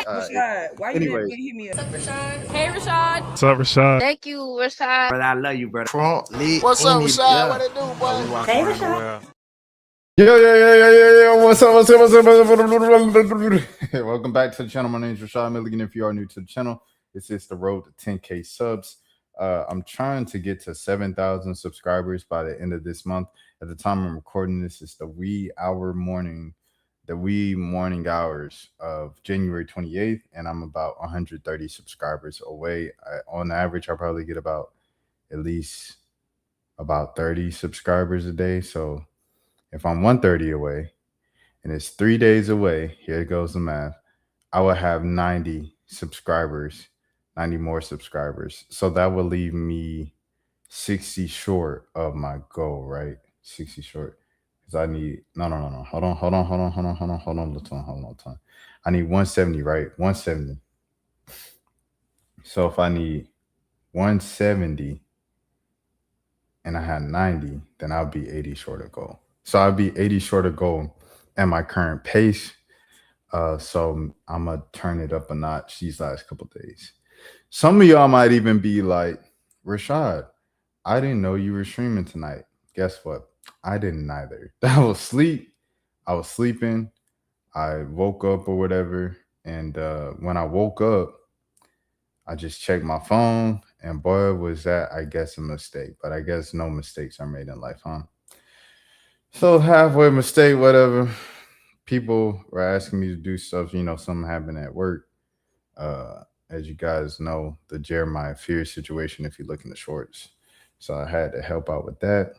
Rashad, why you didn't hit me up? Hey, Rashad. What's up, Rashad? Thank you, Rashad. Brother, I love you, brother. Trump, lit. What's up, Rashad? Yeah. What it do, boy? Hey, Rashad. Yo. What's up? Welcome back to the channel. My name is Rashad Milligan. If you are new to the channel, this is the road to 10K subs. I'm trying to get to 7,000 subscribers by the end of this month. At the time I'm recording this, it's the wee morning hours of January 28th, and I'm about 130 subscribers away. On average, I probably get about at least about 30 subscribers a day. So if I'm 130 away and it's 3 days away, here goes the math, I will have 90 subscribers, 90 more subscribers. So that will leave me 60 short of my goal, right? 60 short. Because I need, no. Hold on. I need 170, right? 170. So if I need 170 and I had 90, then I'll be 80 short of goal. So I'll be 80 short of goal at my current pace. So I'm going to turn it up a notch these last couple days. Some of y'all might even be like, Rashad, I didn't know you were streaming tonight. Guess what? I didn't either. I was sleeping. I woke up or whatever. And when I woke up, I just checked my phone. And boy, was that, I guess, a mistake. But I guess no mistakes are made in life, huh? So halfway mistake, whatever. People were asking me to do stuff. You know, something happened at work. As you guys know, the Jeremiah Fears situation, if you look in the shorts. So I had to help out with that.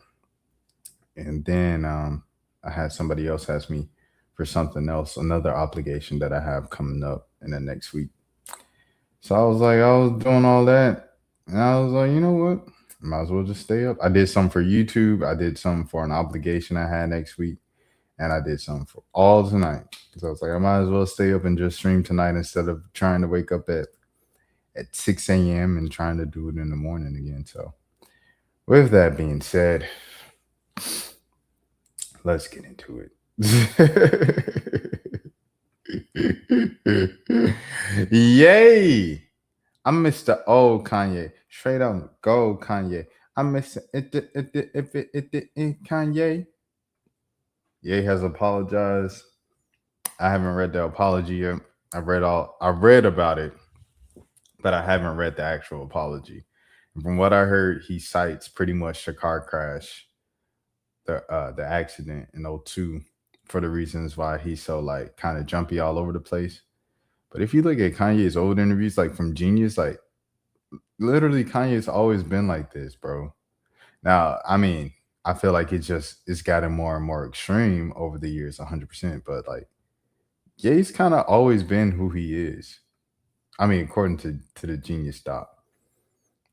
And then I had somebody else ask me for something else, another obligation that I have coming up in the next week. So I was doing all that. And I was like, you know what? Might as well just stay up. I did something for YouTube. I did something for an obligation I had next week. And I did something for all tonight. Because I was like, I might as well stay up and just stream tonight instead of trying to wake up at 6 a.m. and trying to do it in the morning again. So with that being said, let's get into it. Yay! I'm Mr. O Kanye. Straight up go Kanye. I'm Mr. Kanye. Ye has apologized. I haven't read the apology yet. I read about it, but I haven't read the actual apology. And from what I heard, he cites pretty much the car crash, the accident in 2002 for the reasons why he's so like kind of jumpy all over the place. But if you look at Kanye's old interviews, like from Genius, like literally Kanye's always been like this, bro. Now, I mean, I feel like it's gotten more and more extreme over the years, 100%. But like, Ye's kind of always been who he is. I mean, according to the Genius doc.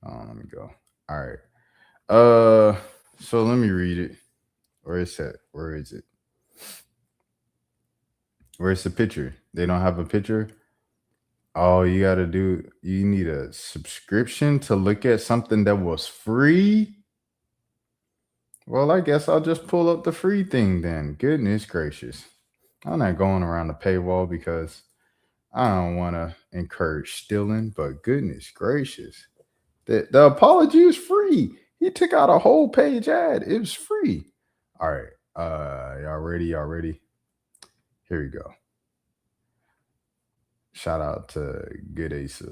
Let me go. All right. So let me read it. Where is it? Where's the picture? They don't have a picture. Oh, you need a subscription to look at something that was free. Well, I guess I'll just pull up the free thing then. Goodness gracious. I'm not going around the paywall because I don't want to encourage stealing, but goodness gracious. The apology is free. He took out a whole page ad. It was free. All right. Y'all ready? Here we go. Shout out to Good Ace.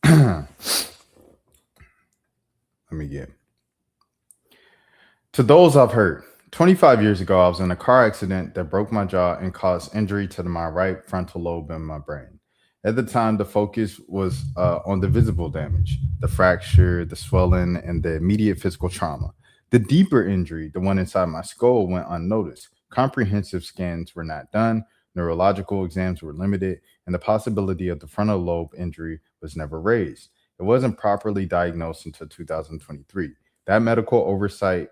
Let me get. To those I've heard, 25 years ago, I was in a car accident that broke my jaw and caused injury to my right frontal lobe in my brain. At the time, the focus was on the visible damage, the fracture, the swelling, and the immediate physical trauma. The deeper injury, the one inside my skull, went unnoticed. Comprehensive scans were not done, neurological exams were limited, and the possibility of the frontal lobe injury was never raised. It wasn't properly diagnosed until 2023. That medical oversight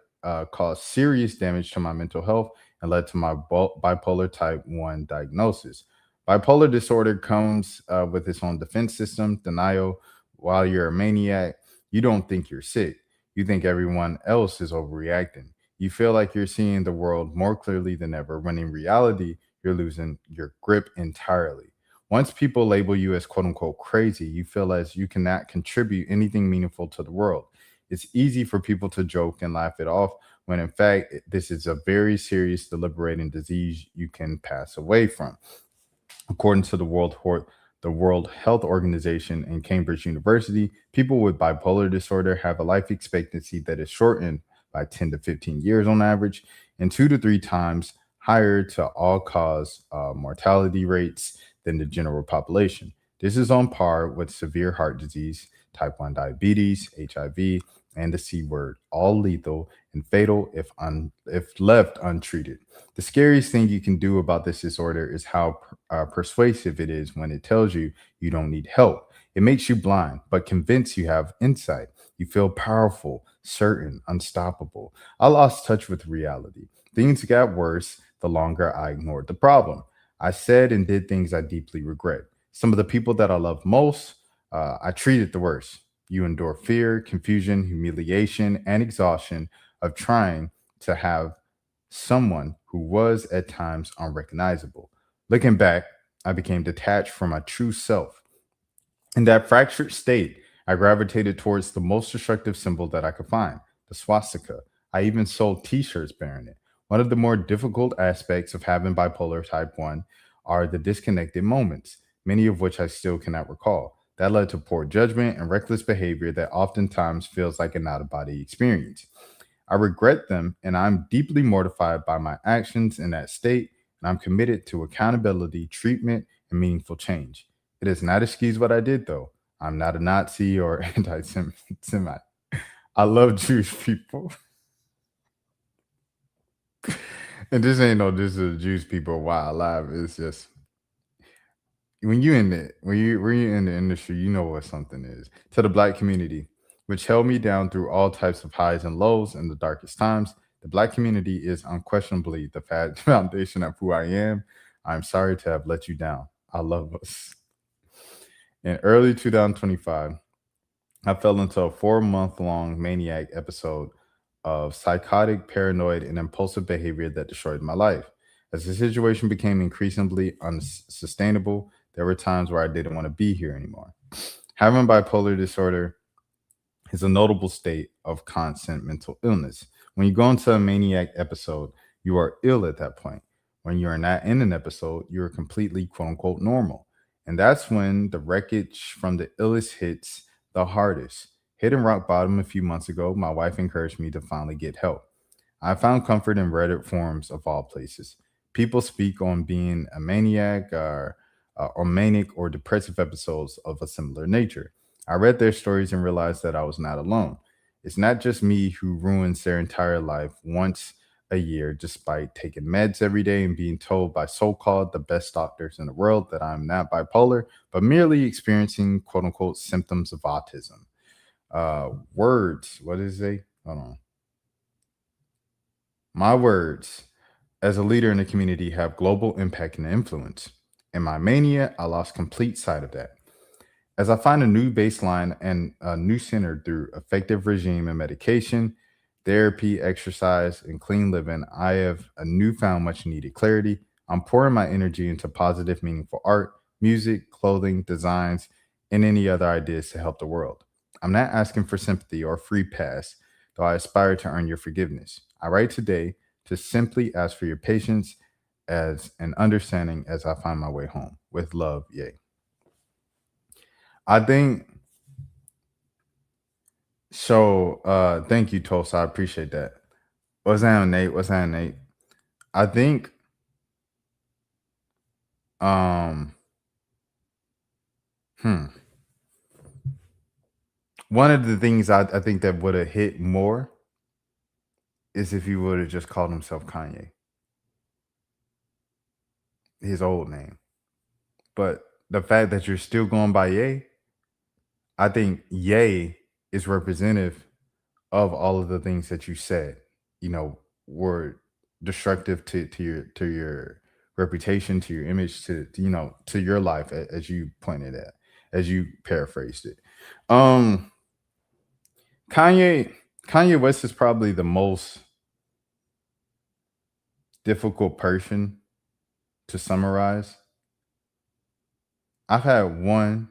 caused serious damage to my mental health and led to my bipolar type 1 diagnosis. Bipolar disorder comes with its own defense system, denial. While you're a maniac, you don't think you're sick. You think everyone else is overreacting. You feel like you're seeing the world more clearly than ever, when in reality, you're losing your grip entirely. Once people label you as quote unquote crazy, you feel as you cannot contribute anything meaningful to the world. It's easy for people to joke and laugh it off when in fact this is a very serious deliberating disease you can pass away from. According to the World Health Organization and Cambridge University, people with bipolar disorder have a life expectancy that is shortened by 10 to 15 years on average, and 2 to 3 times higher to all cause mortality rates than the general population. This is on par with severe heart disease, type 1 diabetes, HIV, and the C word, all lethal and fatal if left untreated. The scariest thing you can do about this disorder is how persuasive it is when it tells you you don't need help. It makes you blind, but convinced you have insight. You feel powerful, certain, unstoppable. I lost touch with reality. Things got worse the longer I ignored the problem. I said and did things I deeply regret. Some of the people that I love most, I treated the worst. You endure fear, confusion, humiliation, and exhaustion of trying to have someone who was at times unrecognizable. Looking back, I became detached from my true self. In that fractured state, I gravitated towards the most destructive symbol that I could find, the swastika. I even sold t shirts bearing it. One of the more difficult aspects of having bipolar type 1 are the disconnected moments, many of which I still cannot recall. That led to poor judgment and reckless behavior that oftentimes feels like an out of body experience. I regret them and I'm deeply mortified by my actions in that state, and I'm committed to accountability, treatment, and meaningful change. It does not excuse what I did, though. I'm not a Nazi or anti Semite. I love Jewish people. And this is Jewish people while alive. It's just when you're in the industry, you know what something is. To the black community, which held me down through all types of highs and lows in the darkest times, the black community is unquestionably the foundation of who I am. I'm sorry to have let you down. I love us. In early 2025, I fell into a 4 month long maniac episode of psychotic, paranoid, and impulsive behavior that destroyed my life. As the situation became increasingly unsustainable, there were times where I didn't want to be here anymore. Having bipolar disorder is a notable state of constant mental illness. When you go into a maniac episode, you are ill at that point. When you are not in an episode, you are completely quote unquote normal. And that's when the wreckage from the illness hits the hardest. Hitting rock bottom a few months ago, my wife encouraged me to finally get help. I found comfort in Reddit forums of all places. People speak on being a maniac or manic or depressive episodes of a similar nature. I read their stories and realized that I was not alone. It's not just me who ruins their entire life once a year despite taking meds every day and being told by so-called the best doctors in the world that I'm not bipolar, but merely experiencing quote unquote symptoms of autism. Words, what is it? Hold on. My words as a leader in the community have global impact and influence. In my mania, I lost complete sight of that. As I find a new baseline and a new center through effective regime and medication, therapy, exercise, and clean living, I have a newfound much needed clarity. I'm pouring my energy into positive, meaningful art, music, clothing, designs, and any other ideas to help the world. I'm not asking for sympathy or free pass, though I aspire to earn your forgiveness. I write today to simply ask for your patience as an understanding as I find my way home. With love, yay. I think so. Thank you, Toast. I appreciate that. What's that, Nate? What's that, Nate? I think um one of the things I think that would have hit more is if he would have just called himself Kanye. His old name. But the fact that you're still going by Ye, I think Ye is representative of all of the things that you said, were destructive to your reputation, to your image, to your life, as you pointed at, as you paraphrased it. Kanye West is probably the most difficult person to summarize I've had one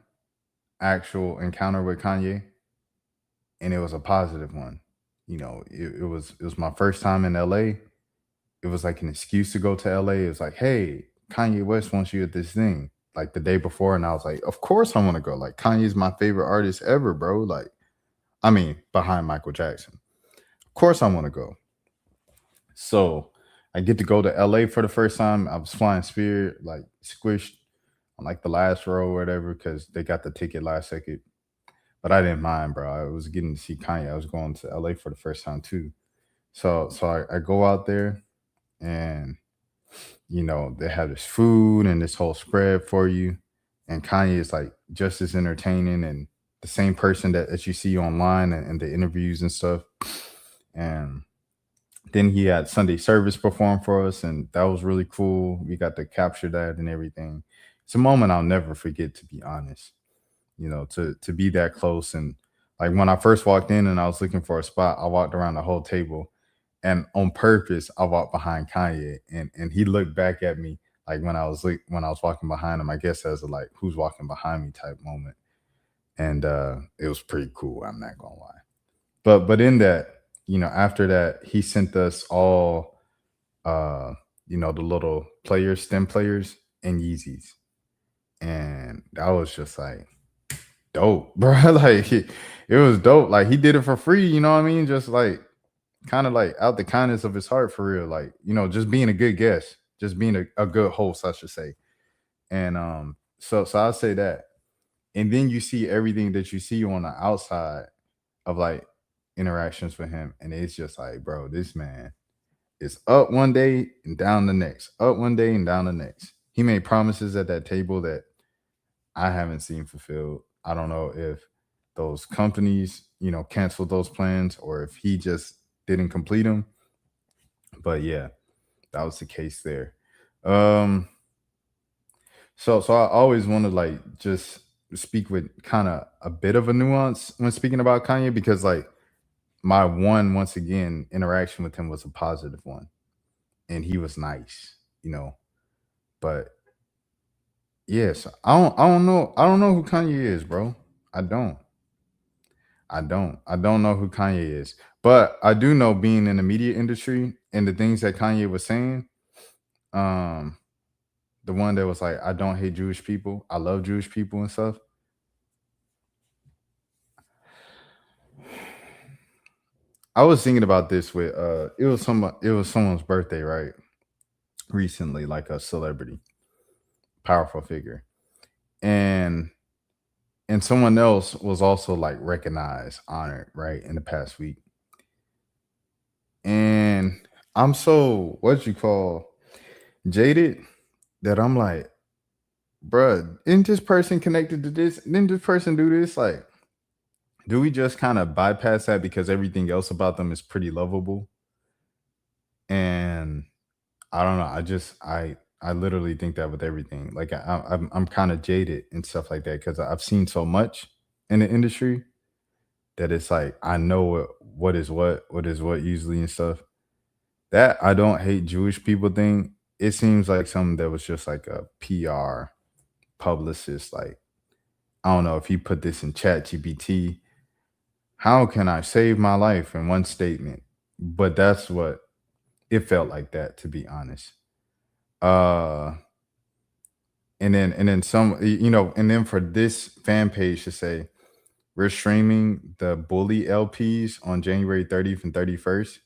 actual encounter with Kanye, and it was a positive one. You know, it was my first time in LA. It was like an excuse to go to LA. It was like, hey, Kanye West wants you at this thing like the day before. And I was like, of course I want to go. Like, Kanye's my favorite artist ever, bro. Like, I mean, behind Michael Jackson. Of course I want to go. So I get to go to LA for the first time. I was flying Spirit, like squished on like the last row or whatever, because they got the ticket last second. But I didn't mind, bro. I was getting to see Kanye. I was going to LA for the first time too. So I go out there, and you know, they have this food and this whole spread for you. And Kanye is like just as entertaining and the same person that you see online and the interviews and stuff. And then he had Sunday service perform for us, and that was really cool. We got to capture that and everything. It's a moment I'll never forget, to be honest. You know, to be that close. And like when I first walked in and I was looking for a spot, I walked around the whole table, and on purpose I walked behind Kanye, and he looked back at me like when I was walking behind him, I guess as a like who's walking behind me type moment. And it was pretty cool, I'm not gonna lie. But in that, you know, after that, he sent us all you know, the little players, stem players, and Yeezys. And that was just like dope, bro. Like it was dope. Like he did it for free, you know what I mean? Just like kind of like out the kindness of his heart, for real. Like, you know, just being a good guest, just being a good host, I should say. And so I'll say that. And then you see everything that you see on the outside of like interactions with him, and it's just like, bro, this man is up one day and down the next, up one day and down the next. He made promises at that table that I haven't seen fulfilled. I don't know if those companies, you know, canceled those plans or if he just didn't complete them. But yeah, that was the case there. So I always want to like just speak with kind of a bit of a nuance when speaking about Kanye, because like my one, once again, interaction with him was a positive one, and he was nice, you know. But yes, I don't know who Kanye is, bro. I don't. I don't know who Kanye is. But I do know, being in the media industry and the things that Kanye was saying, um, the one that was like, I don't hate Jewish people, I love Jewish people and stuff. I was thinking about this with it was someone's birthday, right? Recently, like a celebrity, powerful figure. And someone else was also like recognized, honored, right, in the past week. And I'm so what you call jaded that I'm like, bruh, isn't this person connected to this? Didn't this person do this? Like, do we just kind of bypass that because everything else about them is pretty lovable? And I don't know. I literally think that with everything. Like I'm kind of jaded and stuff like that because I've seen so much in the industry that it's like I know what is what usually and stuff. That I don't hate Jewish people thing. It seems like something that was just like a PR publicist. Like, I don't know if he put this in Chat GPT. How can I save my life in one statement? But that's what it felt like, that, to be honest. Uh and then some, you know, and then for this fan page to say we're streaming the Bully LPs on January 30th and 31st.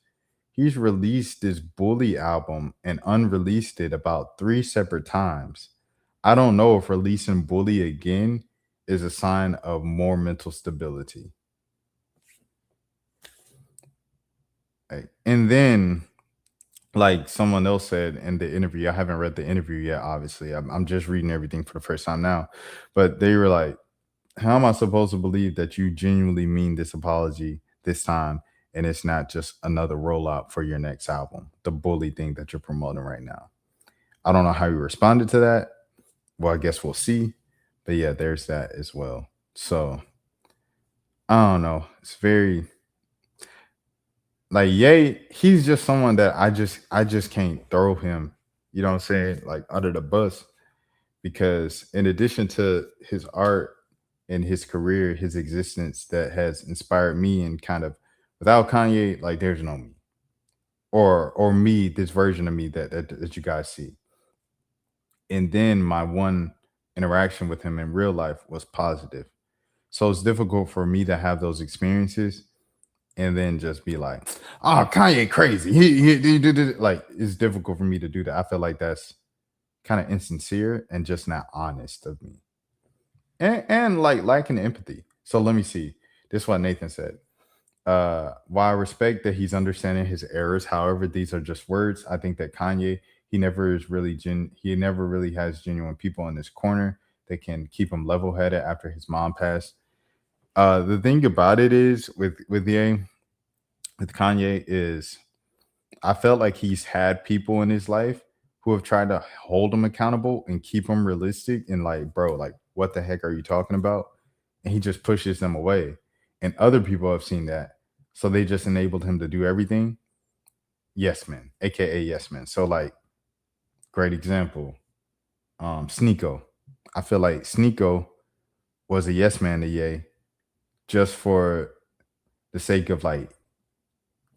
He's released this Bully album and unreleased it about 3 separate times. I don't know if releasing Bully again is a sign of more mental stability. And then, like someone else said in the interview, I haven't read the interview yet, obviously. I'm just reading everything for the first time now. But they were like, how am I supposed to believe that you genuinely mean this apology this time and it's not just another rollout for your next album, the Bully thing that you're promoting right now? I don't know how you responded to that. Well, I guess we'll see. But yeah, there's that as well. So I don't know. It's very like, Ye, he's just someone that I just can't throw him, you know what I'm saying, like under the bus, because in addition to his art and his career, his existence that has inspired me and kind of without Kanye, like there's no me. Or me, this version of me that you guys see. And then my one interaction with him in real life was positive. So it's difficult for me to have those experiences and then just be like, oh, Kanye crazy. He did it. Like, it's difficult for me to do that. I feel like that's kind of insincere and just not honest of me. And like lacking empathy. So let me see. This is what Nathan said. While I respect that he's understanding his errors, however, these are just words. I think that Kanye, he never really has genuine people in his corner that can keep him level-headed after his mom passed. The thing about it is with Kanye is I felt like he's had people in his life who have tried to hold him accountable and keep him realistic and like, bro, like what the heck are you talking about? And he just pushes them away. And other people have seen that. So they just enabled him to do everything. Yes man, aka yes man. So like great example. Sneeko. I feel like Sneeko was a yes man to Ye just for the sake of like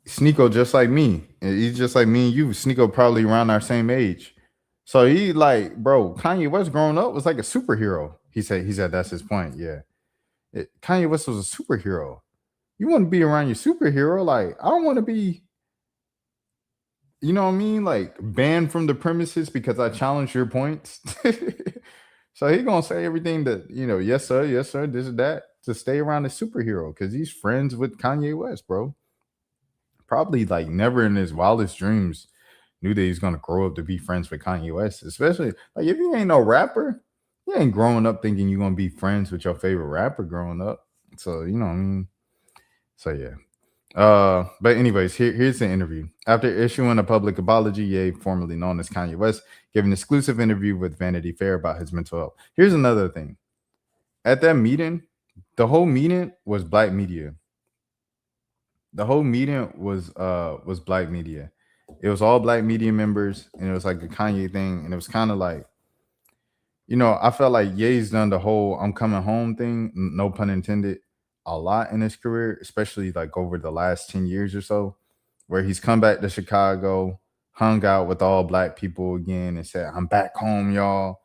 Sneeko just like me. He's just like me and you. Sneeko probably around our same age. So he like, bro, Kanye West growing up was like a superhero. He said that's his point. Yeah. Kanye West was a superhero. You want to be around your superhero. Like, I don't want to be, you know what I mean? Like banned from the premises because I challenge your points. So he gonna say everything that, you know, yes, sir, this and that, to stay around the superhero because he's friends with Kanye West, bro. Probably like never in his wildest dreams knew that he's gonna grow up to be friends with Kanye West. Especially like if you ain't no rapper, you ain't growing up thinking you're gonna be friends with your favorite rapper growing up. So you know what I mean? So yeah. But anyways, here's the interview. After issuing a public apology, Ye, formerly known as Kanye West, gave an exclusive interview with Vanity Fair about his mental health. Here's another thing. At that meeting, the whole meeting was black media. The whole meeting was black media. It was all black media members, and it was like a Kanye thing, and it was kind of like, you know, I felt like Ye's done the whole I'm coming home thing, no pun intended, a lot in his career, especially like over the last 10 years or so, where he's come back to Chicago, hung out with all black people again and said, I'm back home, y'all.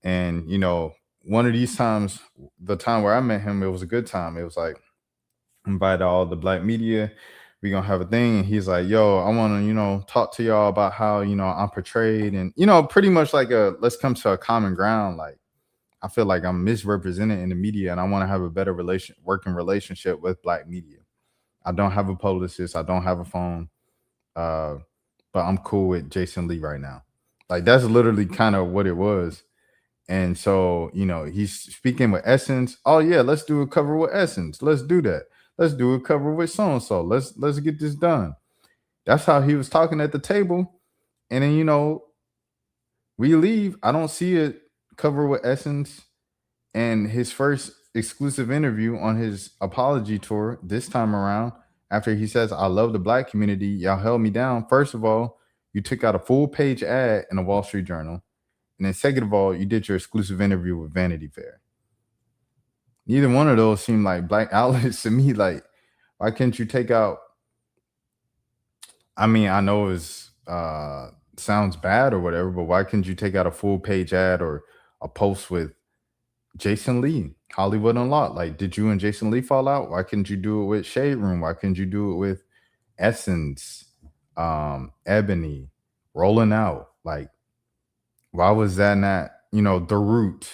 And, you know, one of these times, the time where I met him, it was a good time. It was like, invite all the black media. We're going to have a thing. And he's like, yo, I want to, you know, talk to y'all about how, you know, I'm portrayed. And, you know, pretty much like let's come to a common ground. Like, I feel like I'm misrepresented in the media and I want to have a better working relationship with black media. I don't have a publicist. I don't have a phone. But I'm cool with Jason Lee right now. Like, that's literally kind of what it was. And so, you know, he's speaking with Essence. Oh, yeah, let's do a cover with Essence. Let's do that. Let's do a cover with so-and-so. Let's get this done. That's how he was talking at the table. And then, you know, we leave. I don't see it cover with Essence and his first exclusive interview on his apology tour this time around, after he says, I love the black community. Y'all held me down. First of all, you took out a full page ad in the Wall Street Journal. And then second of all, you did your exclusive interview with Vanity Fair. Neither one of those seem like black outlets to me. Like, why can't you take out? I mean, I know it's sounds bad or whatever, but why couldn't you take out a full page ad or a post with Jason Lee, Hollywood Unlocked? Like, did you and Jason Lee fall out? Why couldn't you do it with Shade Room? Why couldn't you do it with Essence, Ebony, Rolling Out? Like, why was that not, you know, The Root?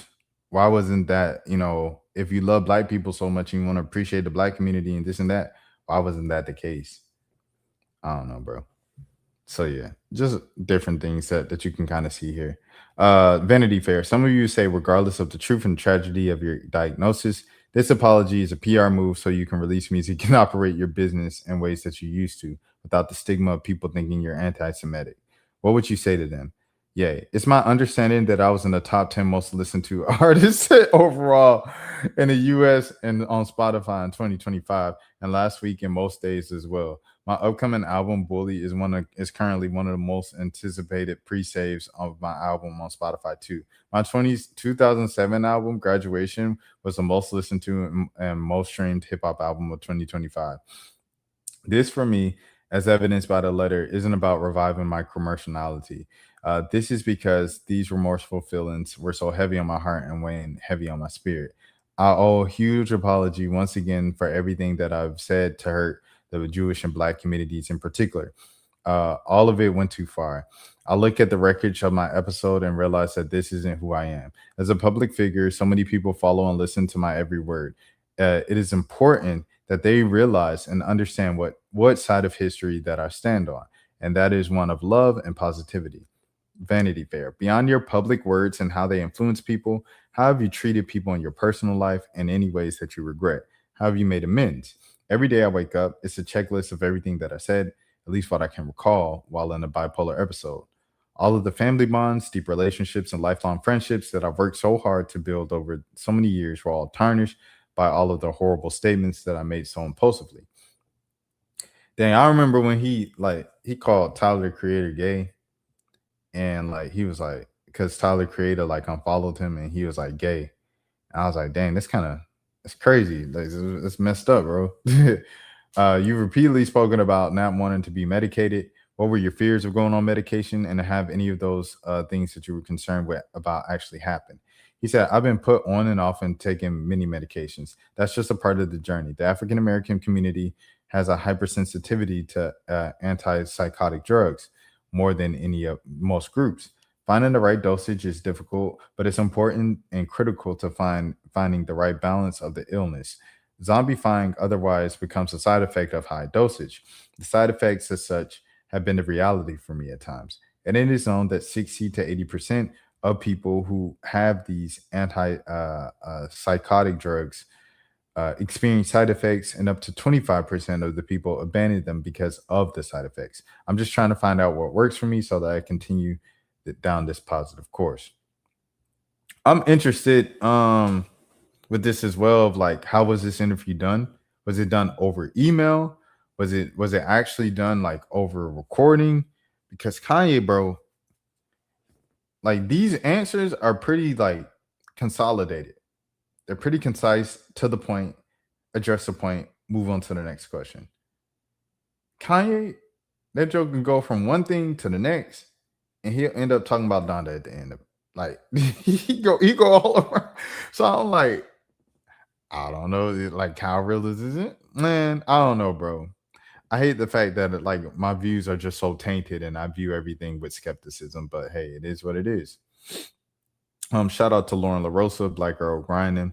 Why wasn't that, you know, if you love black people so much and you want to appreciate the black community and this and that, why wasn't that the case? I don't know, bro. So yeah, just different things that you can kind of see here. Vanity Fair. Some of you say, regardless of the truth and tragedy of your diagnosis, this apology is a PR move so you can release music and operate your business in ways that you used to without the stigma of people thinking you're anti-Semitic. What would you say to them? Yeah, it's my understanding that I was in the top 10 most listened to artists overall in the US and on Spotify in 2025 and last week in most days as well. My upcoming album, Bully, is currently one of the most anticipated pre-saves of my album on Spotify too. My 2007 album, Graduation, was the most listened to and most streamed hip hop album of 2025. This, for me, as evidenced by the letter, isn't about reviving my commerciality. This is because these remorseful feelings were so heavy on my heart and weighing heavy on my spirit. I owe a huge apology once again for everything that I've said to hurt the Jewish and Black communities in particular. All of it went too far. I look at the wreckage of my episode and realize that this isn't who I am. As a public figure, so many people follow and listen to my every word. It is important that they realize and understand what side of history that I stand on, and that is one of love and positivity. Vanity Fair. Beyond your public words and how they influence people, how have you treated people in your personal life in any ways that you regret? How have you made amends? Every day I wake up, it's a checklist of everything that I said, at least what I can recall while in a bipolar episode. All of the family bonds, deep relationships, and lifelong friendships that I've worked so hard to build over so many years were all tarnished by all of the horrible statements that I made so impulsively. Dang, I remember when he called Tyler the Creator gay, and like he was like, because Tyler Creator like unfollowed him and he was like gay. And I was like, dang, it's crazy. Like it's messed up, bro. You repeatedly spoken about not wanting to be medicated. What were your fears of going on medication, and to have any of those things that you were concerned with about actually happen? He said, I've been put on and off and taking many medications. That's just a part of the journey. The African American community has a hypersensitivity to antipsychotic drugs more than most groups. Finding the right dosage is difficult, but it's important and critical to finding the right balance of the illness. Zombifying otherwise becomes a side effect of high dosage. The side effects as such have been the reality for me at times. And it is known that 60 to 80% of people who have these psychotic drugs experience side effects, and up to 25% of the people abandon them because of the side effects. I'm just trying to find out what works for me so that I continue down this positive course. I'm interested with this as well, of like, how was this interview done? Was it done over email? Was it actually done like over recording? Because Kanye, bro, like these answers are pretty like consolidated. They're pretty concise, to the point, address the point, move on to the next question. Kanye, that joke can go from one thing to the next, and he'll end up talking about Donda at the end of it. Like he go all around. So I'm like, I don't know, like how real is it? Man, I don't know, bro. I hate the fact that like my views are just so tainted and I view everything with skepticism, but hey, it is what it is. Shout out to Lauren LaRosa, Black Girl Grinding,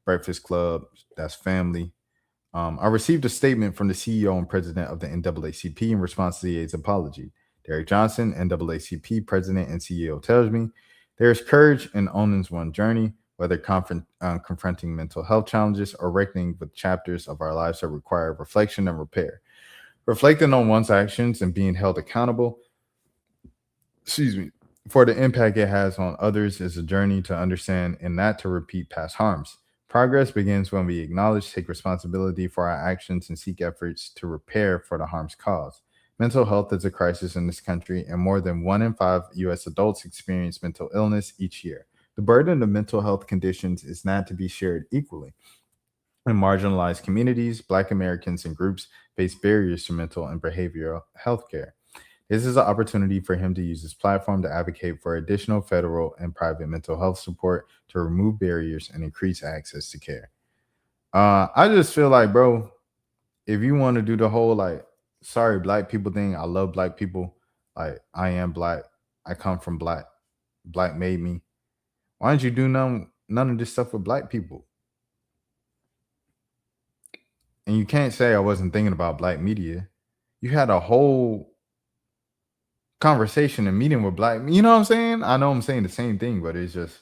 Breakfast Club, that's family. I received a statement from the CEO and president of the NAACP in response to the AIDS apology. Derek Johnson, NAACP president and CEO, tells me there is courage in owning one's journey, whether confronting mental health challenges or reckoning with chapters of our lives that require reflection and repair. Reflecting on one's actions and being held accountable, for the impact it has on others is a journey to understand and not to repeat past harms. Progress begins when we acknowledge, take responsibility for our actions, and seek efforts to repair for the harms caused. Mental health is a crisis in this country, and more than 1 in 5 U.S. adults experience mental illness each year. The burden of mental health conditions is not to be shared equally. In marginalized communities, Black Americans and groups face barriers to mental and behavioral health care. This is an opportunity for him to use his platform to advocate for additional federal and private mental health support to remove barriers and increase access to care. I just feel like, bro, if you want to do the whole like, sorry, Black people thing, I love Black people. Like, I am Black. I come from Black. Black made me. Why don't you do none of this stuff with Black people? And you can't say I wasn't thinking about Black media. You had a whole conversation and meeting with Black, you know what I'm saying? I know I'm saying the same thing, but it's just,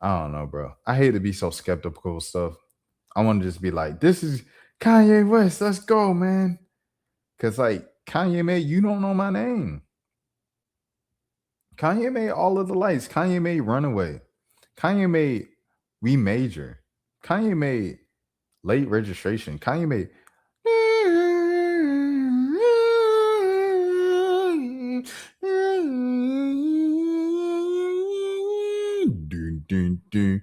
I don't know, bro. I hate to be so skeptical of stuff. I want to just be like, this is Kanye West, let's go, man. Because like Kanye made You Don't Know My Name. Kanye made All of the Lights. Kanye made Runaway. Kanye made We Major. Kanye made Late Registration. Kanye made Dun, dun, dun,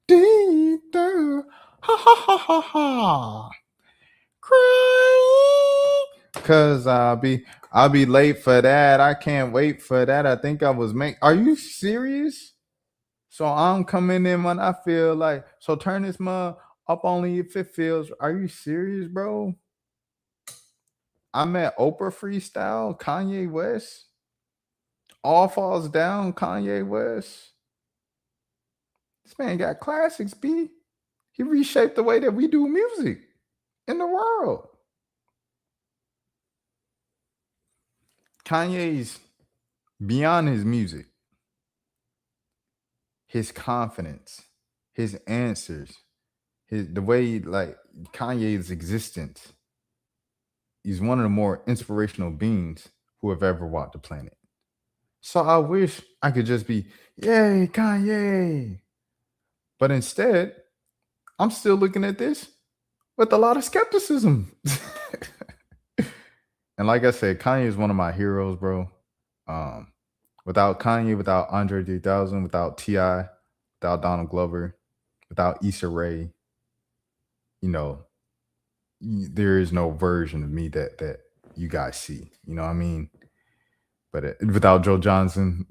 dun, dun. Ha ha ha ha ha. Crying. Cause I'll be late for that. I can't wait for that. I think I was Are you serious? So I'm coming in when I feel like. So turn this mug up only if it feels. Are you serious, bro? I'm at Oprah freestyle, Kanye West. All falls down, Kanye West. This man got classics, B. He reshaped the way that we do music in the world. Kanye's beyond his music, his confidence, his answers, the way like Kanye's existence. He's one of the more inspirational beings who have ever walked the planet. So I wish I could just be, yay, Kanye. But instead, I'm still looking at this with a lot of skepticism. And like I said, Kanye is one of my heroes, bro. Without Kanye, without Andre 3000, without T.I., without Donald Glover, without Issa Rae, there is no version of me that you guys see. You know what I mean? But without Joe Johnson.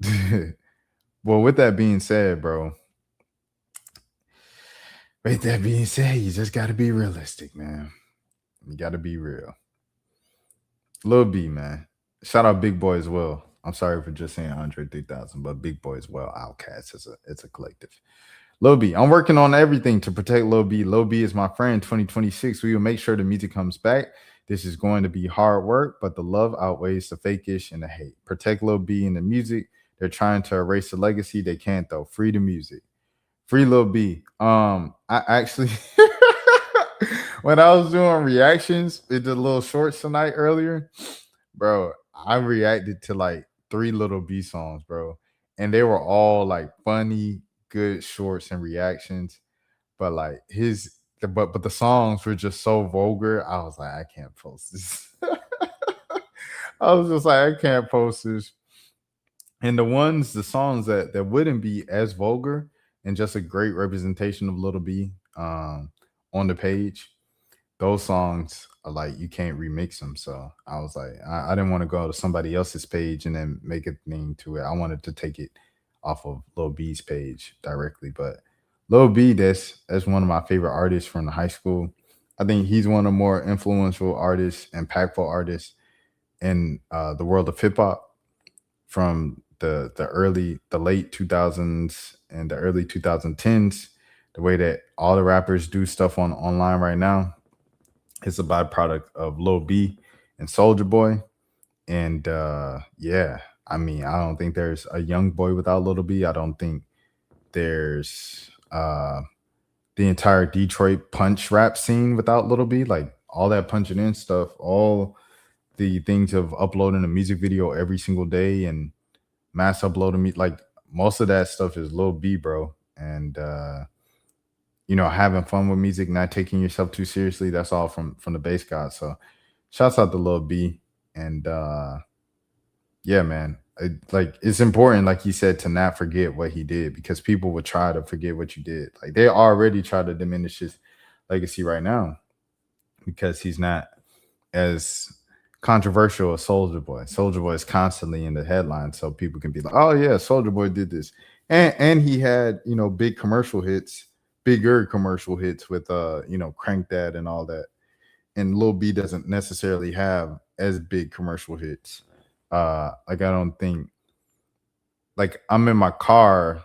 Well, with that being said, bro, you just got to be realistic, man. You got to be real. Lil B, man. Shout out Big Boy as well. I'm sorry for just saying Andre 3000, but Big Boy as well. Outkast it's a collective. Lil B, I'm working on everything to protect Lil B. Lil B is my friend. 2026, we will make sure the music comes back. This is going to be hard work, but the love outweighs the fakish and the hate. Protect Lil B and the music. They're trying to erase the legacy. They can't, though. Free the music. Free Lil B. I actually, when I was doing reactions with the little shorts tonight earlier, bro, I reacted to like 3 Lil B songs, bro. And they were all like funny, good shorts and reactions. But like but the songs were just so vulgar. I was like, I can't post this. I was just like, I can't post this. And the songs that wouldn't be as vulgar and just a great representation of Lil B on the page, those songs are like, you can't remix them. So I was like, I didn't want to go to somebody else's page and then make a thing to it. I wanted to take it off of Lil B's page directly. But Lil B, that's one of my favorite artists from the high school. I think he's one of the more influential artists, impactful artists in the world of hip hop from the late 2000s and the early 2010s. The way that all the rappers do stuff online right now, it's a byproduct of Lil B and Soulja Boy. And yeah, I mean, I don't think there's a young boy without Lil B. I don't think there's the entire Detroit punch rap scene without Lil B. Like all that punching in stuff, all the things of uploading a music video every single day and mass uploading me, like most of that stuff is Lil B, bro. And having fun with music, not taking yourself too seriously, that's all from the bass god. So shouts out to Lil B. And yeah, man, it's important, like he said, to not forget what he did, because people would try to forget what you did. Like they already try to diminish his legacy right now because he's not as controversial as Soulja Boy. Soulja Boy is constantly in the headlines, so people can be like, oh yeah, Soulja Boy did this. And he had, bigger commercial hits with Crank That and all that. And Lil B doesn't necessarily have as big commercial hits. I don't think, like, I'm in my car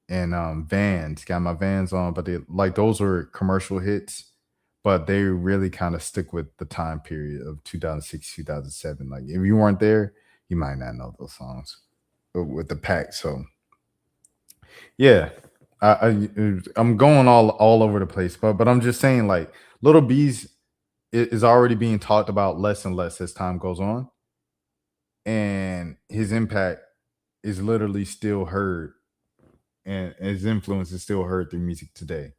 and Vans, got my Vans on, but those were commercial hits, but they really kind of stick with the time period of 2006, 2007. Like if you weren't there, you might not know those songs with the pack. So yeah, I'm going all over the place, but I'm just saying, like, Lil B's is already being talked about less and less as time goes on, and his impact is literally still heard, and his influence is still heard through music today.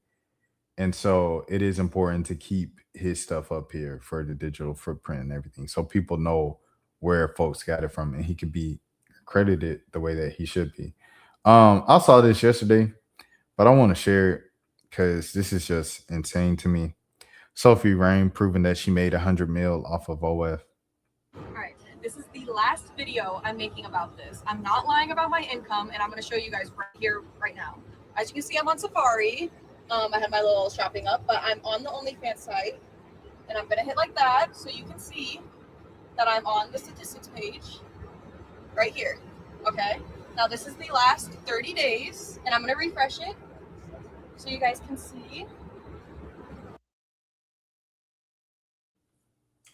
And so it is important to keep his stuff up here for the digital footprint and everything, so people know where folks got it from, and he could be credited the way that he should be. I saw this yesterday, but I want to share it because this is just insane to me. Sophie Rain proving that she made 100 mil off of OF. All right, this is the last video I'm making about this. I'm not lying about my income, and I'm going to show you guys right here, right now. As you can see, I'm on Safari. I have my little shopping up, but I'm on the OnlyFans site, and I'm going to hit like that so you can see that I'm on the statistics page right here. Okay, now this is the last 30 days, and I'm going to refresh it so you guys can see.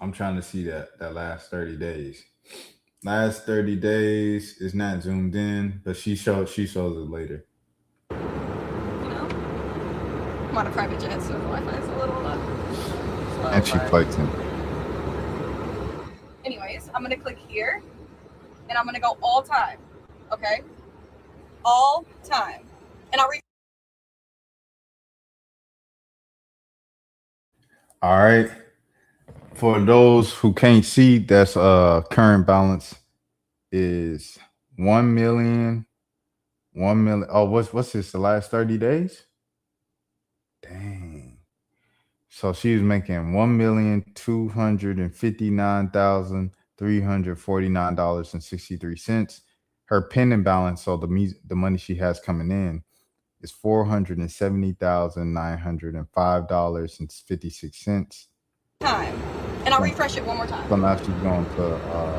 I'm trying to see that last 30 days. Last 30 days is not zoomed in, but she shows it later. You know, I'm on a private jet, so the Wi-Fi is a little slow. And she flexing. Anyways, I'm gonna click here, and I'm gonna go all time. Okay, all time, and I'll All right. For those who can't see, that's current balance is 1 million. Oh, what's this? The last 30 days? Dang. So she was making $1,259,349.63. Her pending balance, so the money she has coming in, is $470,905.56. time, and I'll refresh it one more time. So now she's going to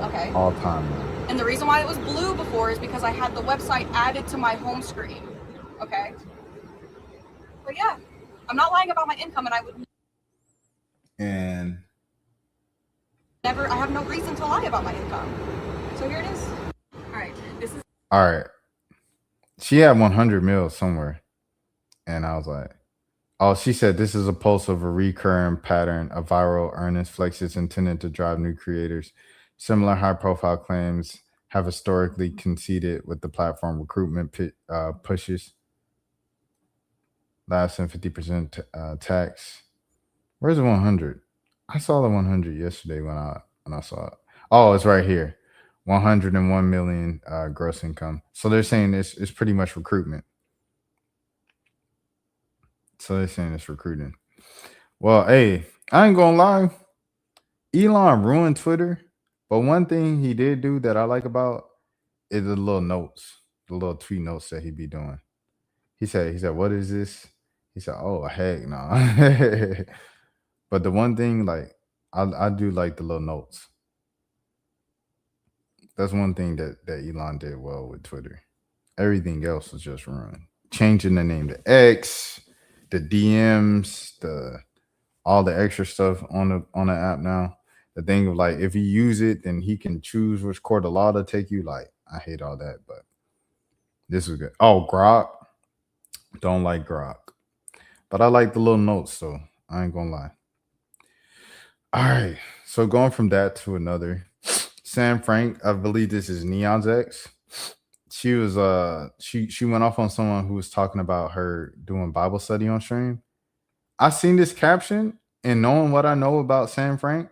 okay. all time now. And the reason why it was blue before is because I had the website added to my home screen. Okay. But yeah, I'm not lying about my income, and I would never. I have no reason to lie about my income. So here it is. All right, this is. All right. She had 100 mil somewhere, and I was like, oh, she said this is a pulse of a recurring pattern of viral earnings flexes intended to drive new creators. Similar high-profile claims have historically conceded with the platform recruitment pushes. Last and 50% tax. Where's the 100? I saw the 100 yesterday when I saw it. Oh, it's right here. 101 million gross income. So they're saying it's pretty much recruitment. So they're saying it's recruiting. Well, hey, I ain't gonna lie. Elon ruined Twitter, but one thing he did do that I like about is the little notes, the little tweet notes that he be doing. He said, what is this? He said, oh, heck no. But the one thing, like, I do like the little notes. That's one thing that Elon did well with Twitter. Everything else was just ruined. Changing the name to X, the DMs, all the extra stuff on the app now. The thing of like, if you use it, then he can choose which court of law to take you. Like, I hate all that, but this is good. Oh, Grok. Don't like Grok. But I like the little notes, so I ain't gonna lie. All right. So going from that to another. Sam Frank, I believe this is Neon's ex. She was she went off on someone who was talking about her doing Bible study on stream. I seen this caption, and knowing what I know about Sam Frank,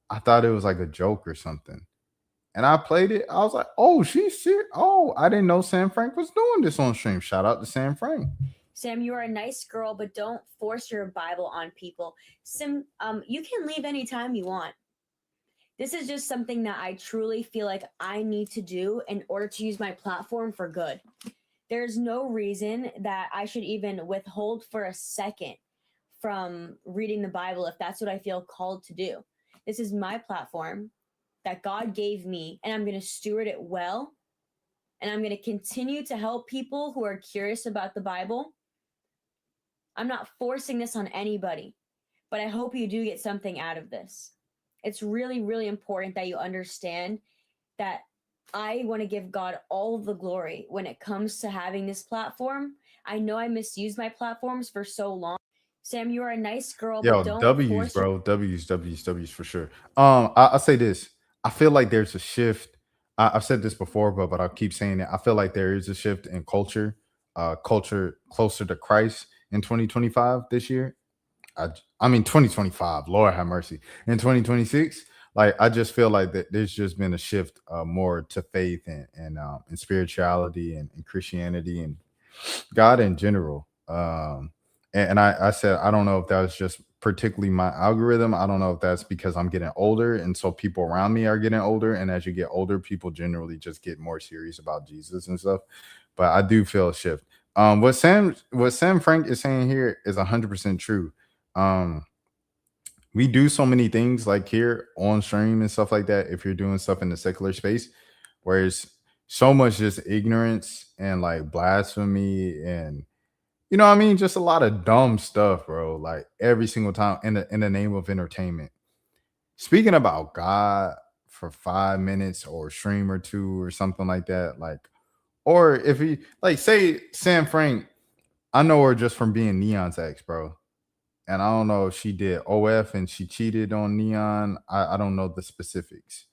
I thought it was like a joke or something. And I played it. I was like, oh, she's serious. Oh, I didn't know Sam Frank was doing this on stream. Shout out to Sam Frank. Sam, you are a nice girl, but don't force your Bible on people. Sam, you can leave anytime you want. This is just something that I truly feel like I need to do in order to use my platform for good. There's no reason that I should even withhold for a second from reading the Bible if that's what I feel called to do. This is my platform that God gave me, and I'm going to steward it well. And I'm going to continue to help people who are curious about the Bible. I'm not forcing this on anybody, but I hope you do get something out of this. It's really, really important that you understand that I want to give God all of the glory when it comes to having this platform. I know I misused my platforms for so long. Sam, you are a nice girl, Yo, but don't W's, bro. W's for sure. I'll say this. I feel like there's a shift. I've said this before, but I'll keep saying it. I feel like there is a shift in culture closer to Christ in 2025 this year. I mean 2025, Lord have mercy, in 2026. like I just feel like that there's just been a shift more to faith and spirituality and Christianity and God in general. And I said I don't know if that was just particularly my algorithm. I don't know if that's because I'm getting older, and so people around me are getting older. And as you get older, people generally just get more serious about Jesus and stuff. But I do feel a shift. What Sam Frank is saying here is 100% true. We do so many things like here on stream and stuff like that. If you're doing stuff in the secular space, whereas so much just ignorance and like blasphemy and you know what I mean, just a lot of dumb stuff, bro. Like every single time in the name of entertainment. Speaking about God for 5 minutes or a stream or two or something like that, like, or if he like say Sam Frank, I know her just from being Neon's ex, bro. And I don't know if she did OF and she cheated on Neon. I don't know the specifics.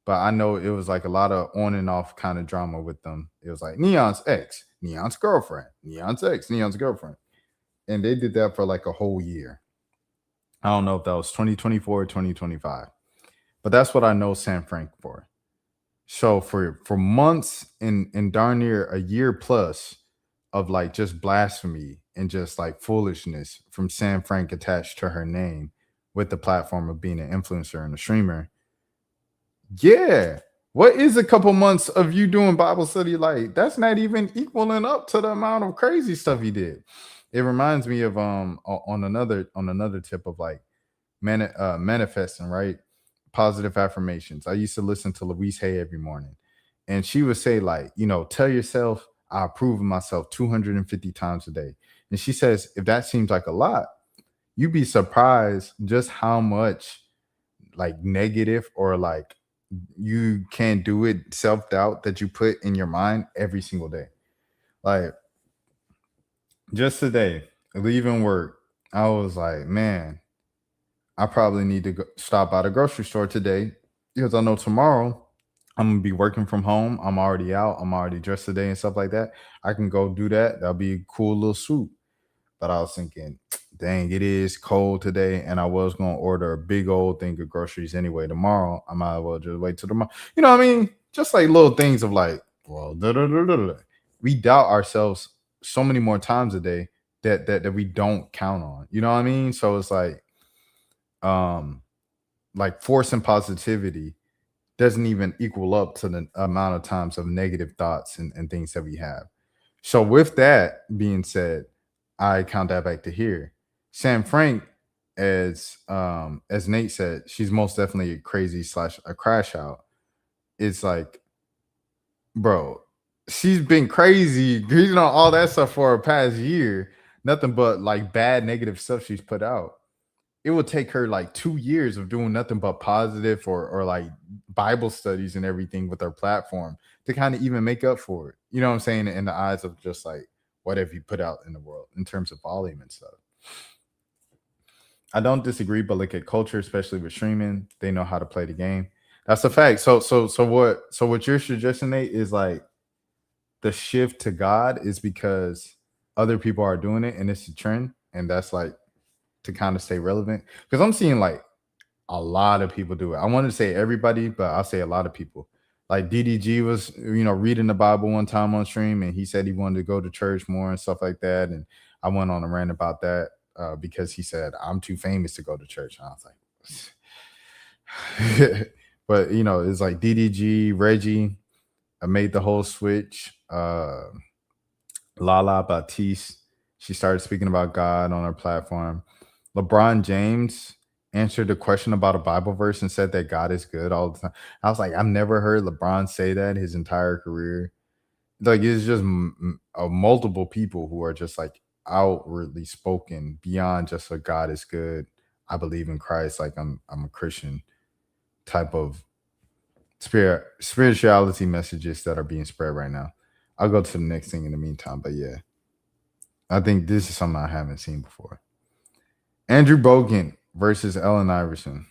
But I know it was like a lot of on and off kind of drama with them. It was like Neon's ex, Neon's girlfriend, Neon's ex, Neon's girlfriend. And they did that for like a whole year. I don't know if that was 2024 or 2025. But that's what I know Sam Frank for. So for months and darn near a year plus of like just blasphemy and just like foolishness from Sam Frank attached to her name with the platform of being an influencer and a streamer. Yeah. What is a couple months of you doing Bible study like? That's not even equaling up to the amount of crazy stuff he did. It reminds me of on another tip of like manifesting, right? Positive affirmations. I used to listen to Louise Hay every morning, and she would say like, you know, tell yourself I approve of myself 250 times a day. And she says if that seems like a lot, you'd be surprised just how much like negative or like you can't do it self-doubt that you put in your mind every single day. Like just today leaving work, I was like, man, I probably need to stop by the grocery store today because I know tomorrow I'm gonna be working from home. I'm already out. I'm already dressed today and stuff like that. I can go do that. That'll be a cool little swoop. But I was thinking, dang, it is cold today, and I was gonna order a big old thing of groceries anyway tomorrow. I might as well just wait till tomorrow. You know what I mean? Just like little things of like, well, we doubt ourselves so many more times a day that we don't count on. You know what I mean? So it's like forcing positivity doesn't even equal up to the amount of times of negative thoughts and things that we have. So with that being said, I count that back to here. Sam Frank, as Nate said, she's most definitely a crazy / a crash out. It's like, bro, she's been crazy, you know, all that stuff for a past year. Nothing but like bad negative stuff she's put out. It will take her like 2 years of doing nothing but positive or like Bible studies and everything with her platform to kind of even make up for it. You know what I'm saying? In the eyes of just like, what have you put out in the world in terms of volume and stuff? I don't disagree, but look at culture, especially with streaming, they know how to play the game. That's a fact. So what you're suggesting, Nate, is like the shift to God is because other people are doing it and it's a trend, and that's like to kind of stay relevant. Because I'm seeing like a lot of people do it. I want to say everybody, but I'll say a lot of people. Like DDG was, you know, reading the Bible one time on stream, and he said he wanted to go to church more and stuff like that. And I went on a rant about that because he said I'm too famous to go to church. And I was like, but you know, it's like DDG, Reggie, I made the whole switch. Lala Batiste, she started speaking about God on her platform. LeBron James answered a question about a Bible verse and said that God is good all the time. I was like, I've never heard LeBron say that his entire career. Like, it's just multiple people who are just like outwardly spoken beyond just a God is good, I believe in Christ, like I'm a Christian type of spirituality messages that are being spread right now. I'll go to the next thing in the meantime, but yeah, I think this is something I haven't seen before. Andrew Bogut versus Allen Iverson.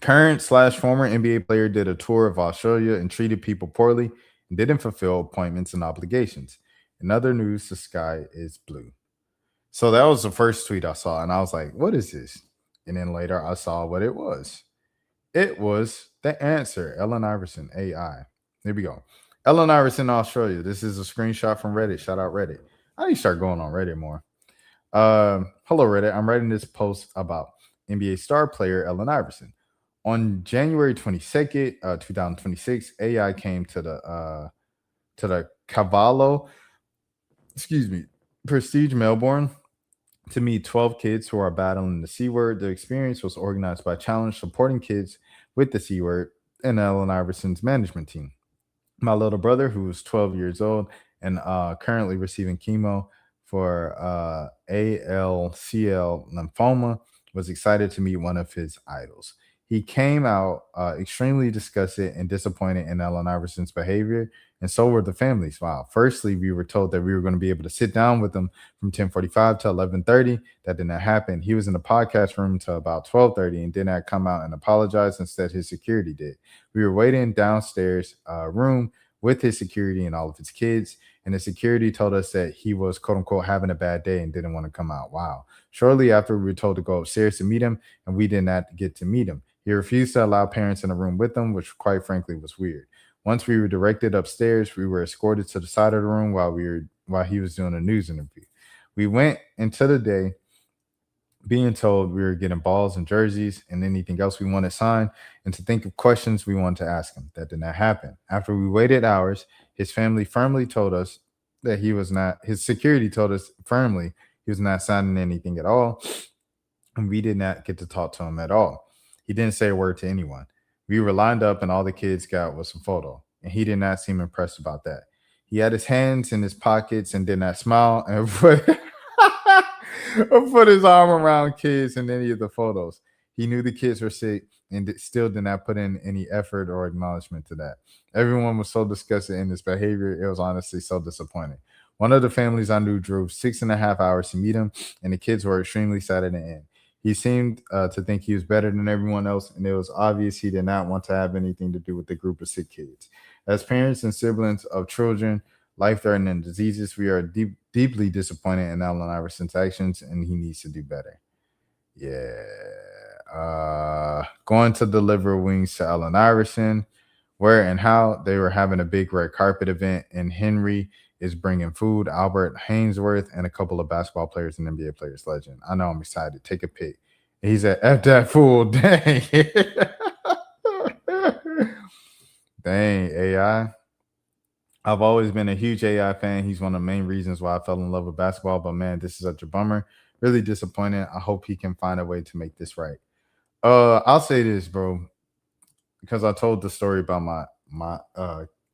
Current / former NBA player did a tour of Australia and treated people poorly and didn't fulfill appointments and obligations. In other news, the sky is blue. So that was the first tweet I saw, and I was like, what is this? And then later I saw what it was. It was the answer. Allen Iverson, AI. Here we go. Allen Iverson, Australia. This is a screenshot from Reddit. Shout out Reddit. I need to start going on Reddit more. Hello, Reddit. I'm writing this post about NBA star player Allen Iverson. On January 22nd, 2026, AI came to the Cavallo, Prestige Melbourne to meet 12 kids who are battling the C word. The experience was organized by Challenge, supporting kids with the C word, and Allen Iverson's management team. My little brother, who is 12 years old and currently receiving chemo for ALCL lymphoma, was excited to meet one of his idols. He came out extremely disgusted and disappointed in Allen Iverson's behavior, and so were the families. Wow. Firstly, we were told that we were going to be able to sit down with him from 10:45 to 11:30. That did not happen. He was in the podcast room till about 12:30 and did not come out and apologize. Instead, his security did. We were waiting downstairs room with his security and all of his kids, and the security told us that he was, quote unquote, having a bad day and didn't want to come out. Wow. Shortly after, we were told to go upstairs to meet him, and we did not get to meet him. He refused to allow parents in the room with him, which quite frankly was weird. Once we were directed upstairs, we were escorted to the side of the room while he was doing a news interview. We went into the day being told we were getting balls and jerseys and anything else we wanted signed, and to think of questions we wanted to ask him. That did not happen. After we waited hours, his family firmly told us that his security told us firmly he was not signing anything at all, and we did not get to talk to him at all. He didn't say a word to anyone. We were lined up, and all the kids got was a photo, and he did not seem impressed about that. He had his hands in his pockets and did not smile and put his arm around kids in any of the photos. He knew the kids were sick and still did not put in any effort or acknowledgement to that. Everyone was so disgusted in his behavior. It was honestly so disappointing. One of the families I knew drove 6.5 hours to meet him, and the kids were extremely sad at the end. He seemed to think he was better than everyone else, and it was obvious he did not want to have anything to do with the group of sick kids. As parents and siblings of children, life-threatening diseases, we are deeply disappointed in Allen Iverson's actions, and he needs to do better. Yeah. Going to deliver wings to Allen Iverson. Where and how? They were having a big red carpet event, and Henry is bringing food, Albert Hainsworth, and a couple of basketball players and NBA players legend. I know I'm excited. Take a pic. He said, F that fool. Dang. Dang, AI. I've always been a huge AI fan. He's one of the main reasons why I fell in love with basketball. But, man, this is such a bummer. Really disappointed. I hope he can find a way to make this right. I'll say this, bro, because I told the story about my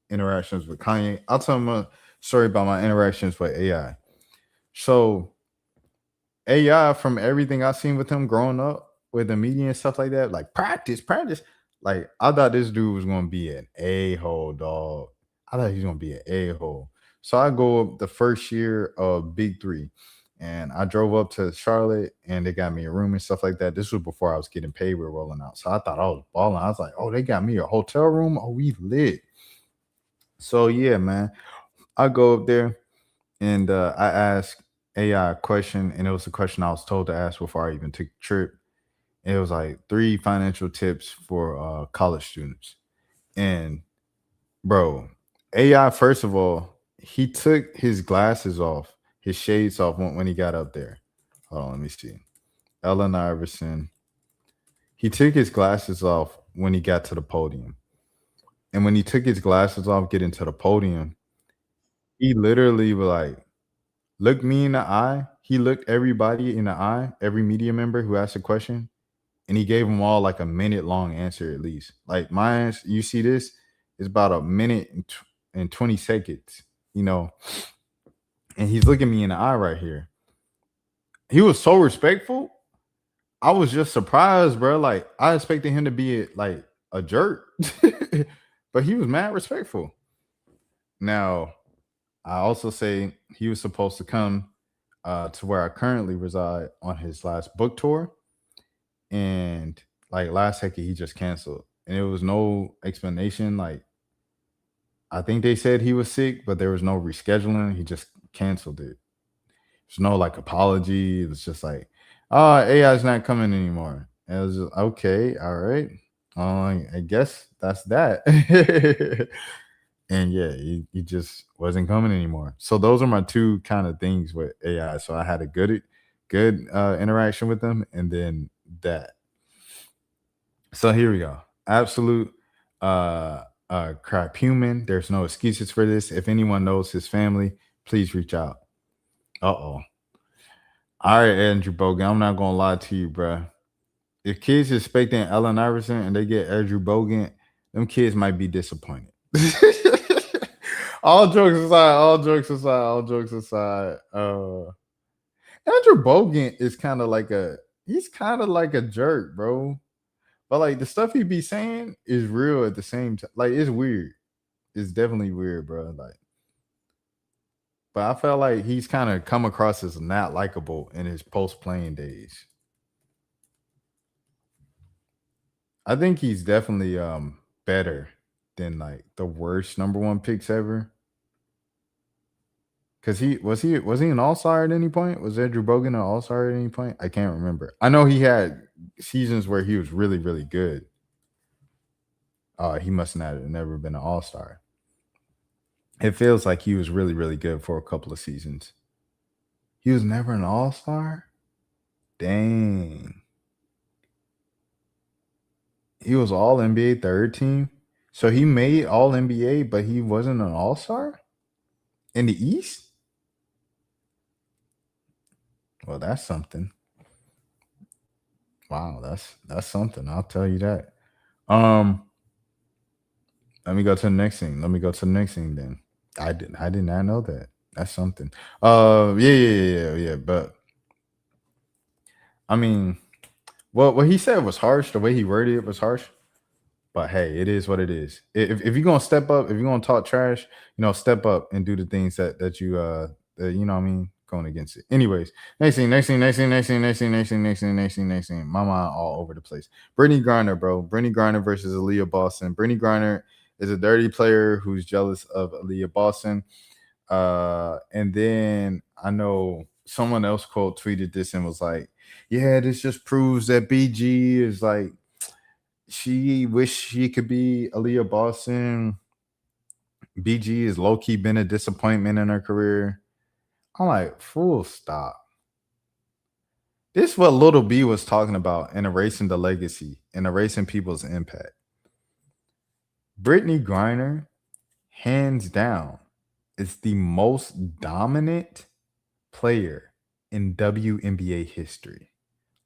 interactions with Kanye. I'll tell him a story about my interactions with AI. So AI, from everything I've seen with him growing up with the media and stuff like that, like practice. Like, I thought this dude was going to be an a-hole, dog. I thought he was going to be an a-hole. So I go up the first year of Big 3, and I drove up to Charlotte, and they got me a room and stuff like that. This was before I was getting paid. We were rolling out. So I thought I was balling. I was like, oh, they got me a hotel room? Oh, we lit. So, yeah, man. I go up there, and I ask AI a question, and it was a question I was told to ask before I even took the trip. It was like 3 financial tips for college students. And, bro, AI, first of all, he took his glasses off, his shades off when he got up there. Hold on, let me see. Allen Iverson. He took his glasses off when he got to the podium. And when he took his glasses off getting to the podium, he literally was like, look me in the eye. He looked everybody in the eye, every media member who asked a question, and he gave them all like a minute-long answer at least. Like my answer, you see this, is about a minute and 20 seconds, you know, and he's looking me in the eye right here. He was so respectful. I was just surprised, bro. Like, I expected him to be like a jerk, but he was mad respectful. Now, I also say he was supposed to come to where I currently reside on his last book tour. And like last second, he just canceled. And there was no explanation. Like, I think they said he was sick, but there was no rescheduling. He just canceled it. There's no like apology. It was just like, oh, AI is not coming anymore. And it was just, okay, all right. I guess that's that. And yeah, he just wasn't coming anymore. So those are my two kind of things with AI. So I had a good interaction with them, and then that. So here we go. Absolute crap human. There's no excuses for this. If anyone knows his family, please reach out. Uh-oh. All right, Andrew Bogut. I'm not gonna lie to you, bro. If kids expecting Allen Iverson and they get Andrew Bogut, them kids might be disappointed. All jokes aside. Andrew Bogut is kind of like a jerk, bro. But like the stuff he be saying is real at the same time. Like it's weird. It's definitely weird, bro. Like, but I felt like he's kind of come across as not likable in his post-playing days. I think he's definitely better than like the worst number one picks ever. Cause was he an all-star at any point? Was Andrew Bogut an all-star at any point? I can't remember. I know he had seasons where he was really, really good. He must not have never been an all-star. It feels like he was really, really good for a couple of seasons. He was never an all-star? Dang. He was all NBA third team. So he made all NBA, but he wasn't an all-star in the East? Well, that's something. Wow, that's something. I'll tell you that. Let me go to the next thing. Then. I did not know that. That's something. Yeah. But I mean, what he said was harsh. The way he worded it was harsh. But hey, it is what it is. If you're gonna step up, if you're gonna talk trash, step up and do the things that you you know what I mean, going against it. Anyways, next thing. My mind all over the place. Brittney Griner, bro. Brittney Griner versus Aliyah Boston. Brittney Griner is a dirty player who's jealous of Aliyah Boston. And then I know someone else quote tweeted this and was like, yeah, this just proves that BG is like, she wish she could be Aliyah Boston. BG is low-key been a disappointment in her career. I'm like, full stop. This is what Little B was talking about in erasing the legacy and erasing people's impact. Brittney Griner, hands down, is the most dominant player in WNBA history.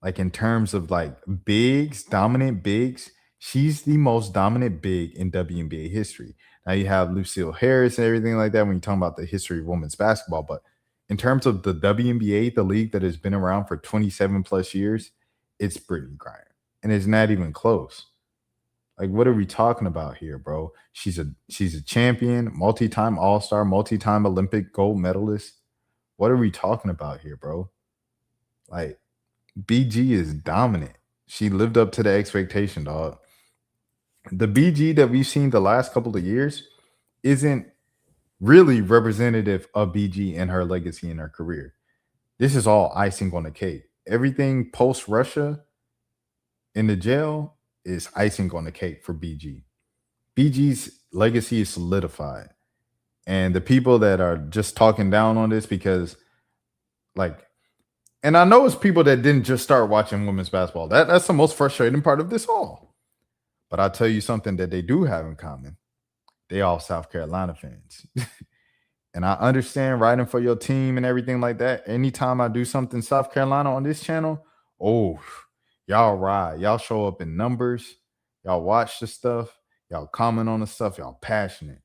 Like in terms of like bigs, dominant bigs, she's the most dominant big in WNBA history. Now you have Lucille Harris and everything like that when you're talking about the history of women's basketball. But in terms of the WNBA, the league that has been around for 27 plus years, it's Brittney Griner. And it's not even close. Like, what are we talking about here, bro? She's a champion, multi-time All-Star, multi-time Olympic gold medalist. What are we talking about here, bro? Like, BG is dominant. She lived up to the expectation, dog. The BG that we've seen the last couple of years isn't really representative of BG and her legacy in her career. This is all icing on the cake. Everything post Russia in the jail is icing on the cake for BG. BG's legacy is solidified. And the people that are just talking down on this because, like, and I know it's people that didn't just start watching women's basketball. That's the most frustrating part of this all. But I'll tell you something that they do have in common. They all South Carolina fans. And I understand writing for your team and everything like that. Anytime I do something South Carolina on this channel, oh, y'all ride. Y'all show up in numbers. Y'all watch the stuff. Y'all comment on the stuff. Y'all passionate.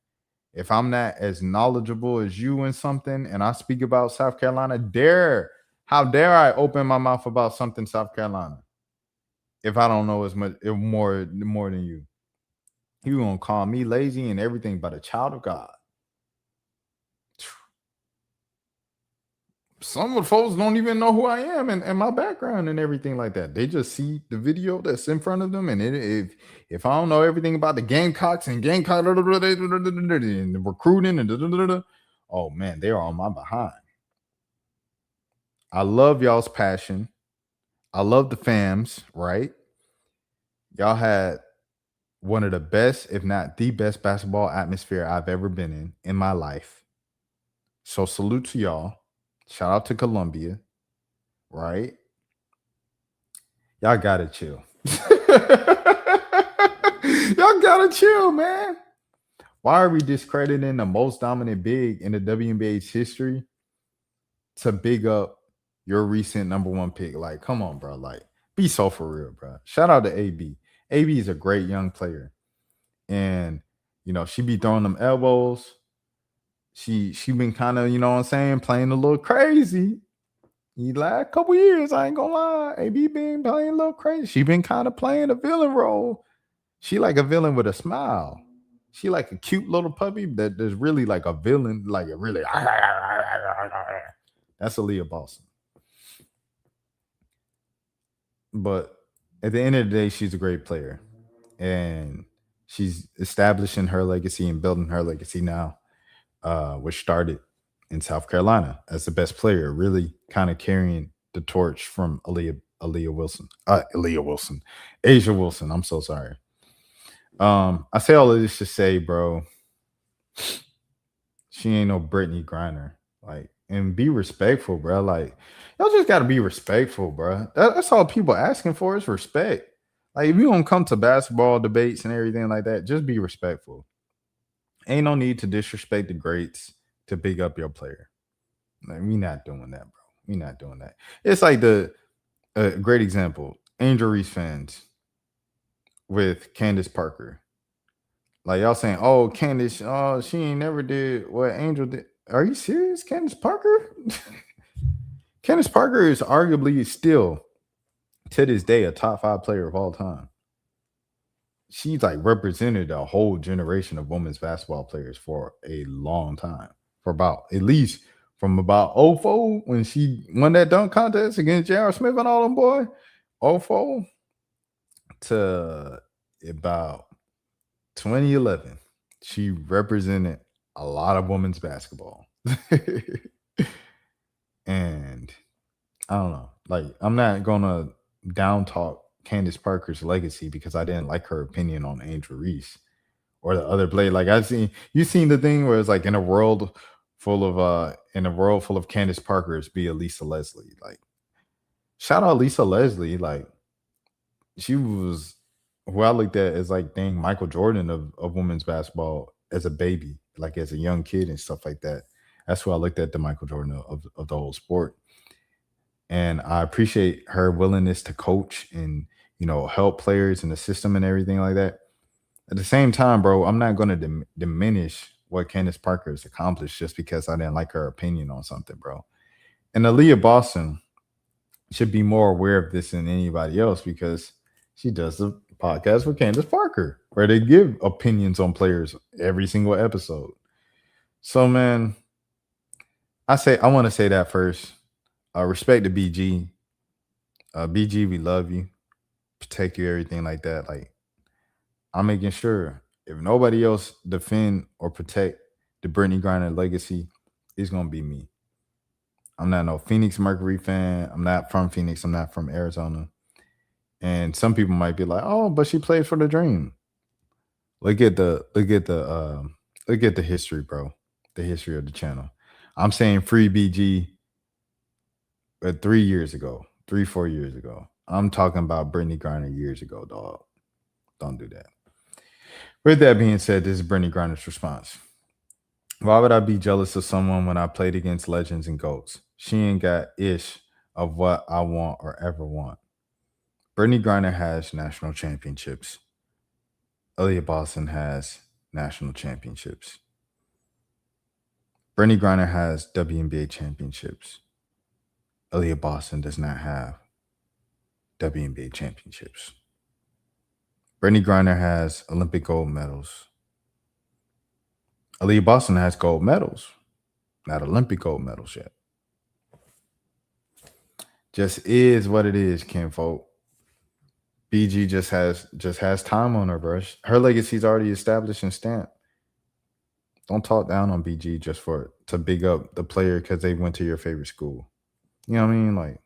If I'm not as knowledgeable as you in something and I speak about South Carolina, how dare I open my mouth about something South Carolina if I don't know as much more than you? You gonna call me lazy and everything but a child of God. Some of the folks don't even know who I am and my background and everything like that. They just see the video that's in front of them. And if I don't know everything about the Gamecocks and Gamecock and the recruiting and oh man, they're on my behind. I love y'all's passion. I love the fams, right? Y'all had one of the best, if not the best basketball atmosphere I've ever been in my life. So salute to y'all. Shout out to Columbia, right? Y'all gotta chill. Y'all gotta chill, man. Why are we discrediting the most dominant big in the WNBA's history to big up your recent number one pick? Like, come on, bro. Like, be so for real, bro. Shout out to AB. AB is a great young player. And, you know, she be throwing them elbows. She been kind of, you know what I'm saying, playing a little crazy. The last couple years, I ain't gonna lie. AB been playing a little crazy. She been kind of playing a villain role. She like a villain with a smile. She like a cute little puppy that there's really like a villain, like a really. That's Aliyah Boston. But at the end of the day, she's a great player. And she's establishing her legacy and building her legacy now, which started in South Carolina as the best player, really kind of carrying the torch from A'ja Wilson. I'm so sorry. I say all of this to say, bro, she ain't no Brittney Griner. Like, and be respectful, bro. Like, y'all just gotta be respectful, bro. That's all people asking for is respect. Like, if you don't come to basketball debates and everything like that, just be respectful. Ain't no need to disrespect the greats to big up your player. Like, we not doing that, bro. We not doing that. It's like the great example, Angel Reese fans with Candace Parker. Like, y'all saying, oh, Candace, oh, she ain't never did what Angel did. Are you serious, Candace Parker? Candace Parker is arguably still, to this day, a top 5 player of all time. She's like represented a whole generation of women's basketball players for a long time. For about, at least from about 04 when she won that dunk contest against J.R. Smith and all them boy, 04 to about 2011, she represented a lot of women's basketball. And I don't know, like, I'm not gonna down talk Candace Parker's legacy because I didn't like her opinion on Angel Reese or the other play. Like, you seen the thing where it's like in a world full of Candace Parkers, be a Lisa Leslie. Like, shout out Lisa Leslie. Like, she was who I looked at as like Michael Jordan of women's basketball as a baby, like as a young kid and stuff like that. That's who I looked at the Michael Jordan of the whole sport. And I appreciate her willingness to coach and, you know, help players in the system and everything like that. At the same time, bro, I'm not going to diminish what Candace Parker has accomplished just because I didn't like her opinion on something, bro. And Aliyah Boston should be more aware of this than anybody else because she does the podcast with Candace Parker where they give opinions on players every single episode. So, man, I want to say that first. Respect to BG. BG, we love you. Protect you, everything like that. Like, I'm making sure if nobody else defend or protect the Brittney Griner legacy, it's going to be me. I'm not no Phoenix Mercury fan. I'm not from Phoenix. I'm not from Arizona. And some people might be like, oh, but she played for the Dream. Look at the history, bro. The history of the channel. I'm saying free BG 3 years ago, 4 years ago. I'm talking about Brittney Griner years ago, dog. Don't do that. With that being said, this is Brittney Griner's response. Why would I be jealous of someone when I played against legends and GOATs? She ain't got ish of what I want or ever want. Brittney Griner has national championships. Aliyah Boston has national championships. Brittney Griner has WNBA championships. Aliyah Boston does not have WNBA championships. Brittney Griner has Olympic gold medals. Aliyah Boston has gold medals, not Olympic gold medals yet. Just is what it is, kinfolk. BG just has time on her, bro. Her legacy's already established and stamped. Don't talk down on BG just to big up the player because they went to your favorite school. You know what I mean? Like,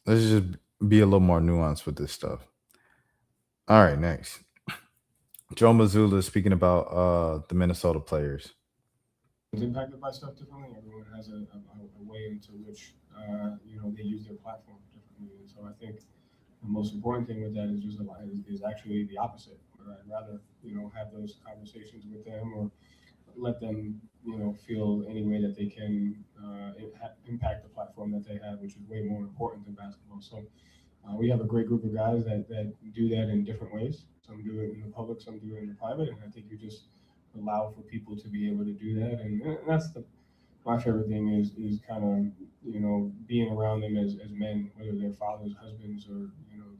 let's just be a little more nuanced with this stuff. All right, next. Joe Mazzulla speaking about the Minnesota players. Impacted by stuff differently. Everyone has a way into which they use their platform differently. And so I think the most important thing with that is just is actually the opposite. Where I'd rather have those conversations with them or let them feel any way that they can impact the platform that they have, which is way more important than basketball. So we have a great group of guys that do that in different ways. Some do it in the public, some do it in the private, and I think you just allow for people to be able to do that. And that's my favorite thing is kind of being around them as men, whether they're fathers, husbands, or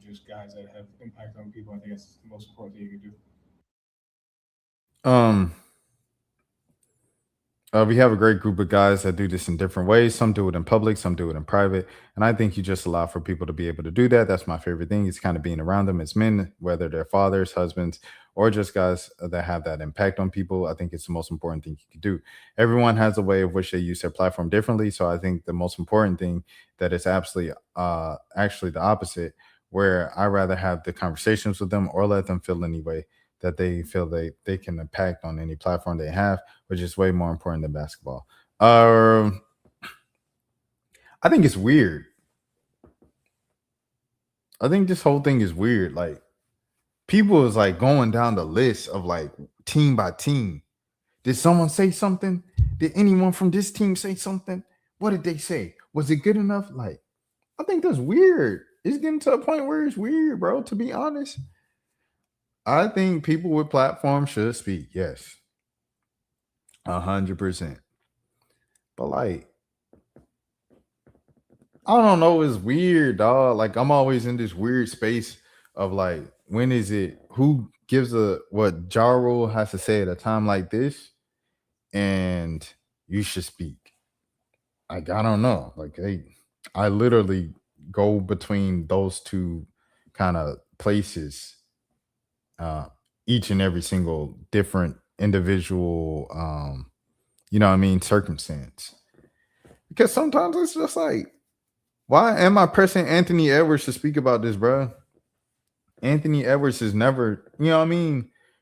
just guys that have impact on people. I think that's the most important thing you can do. We have a great group of guys that do this in different ways. Some do it in public, some do it in private. And I think you just allow for people to be able to do that. That's my favorite thing. It's kind of being around them as men, whether they're fathers, husbands, or just guys that have that impact on people. I think it's the most important thing you can do. Everyone has a way of which they use their platform differently. So I think the most important thing that is absolutely actually the opposite, where I rather have the conversations with them or let them feel anyway that they feel they can impact on any platform they have, which is way more important than basketball. I think it's weird. I think this whole thing is weird. Like, people is like going down the list of like team by team. Did someone say something? Did anyone from this team say something? What did they say? Was it good enough? Like, I think that's weird. It's getting to a point where it's weird, bro, to be honest. I think people with platforms should speak. Yes. 100%. But like, I don't know. It's weird, dog. Like, I'm always in this weird space of like, when is it? Who gives what Ja Rule has to say at a time like this? And you should speak. Like, I don't know. Like, I literally go between those two kind of places. Each and every single different individual, circumstance. Because sometimes it's just like, why am I pressing Anthony Edwards to speak about this, bro? Anthony Edwards has never,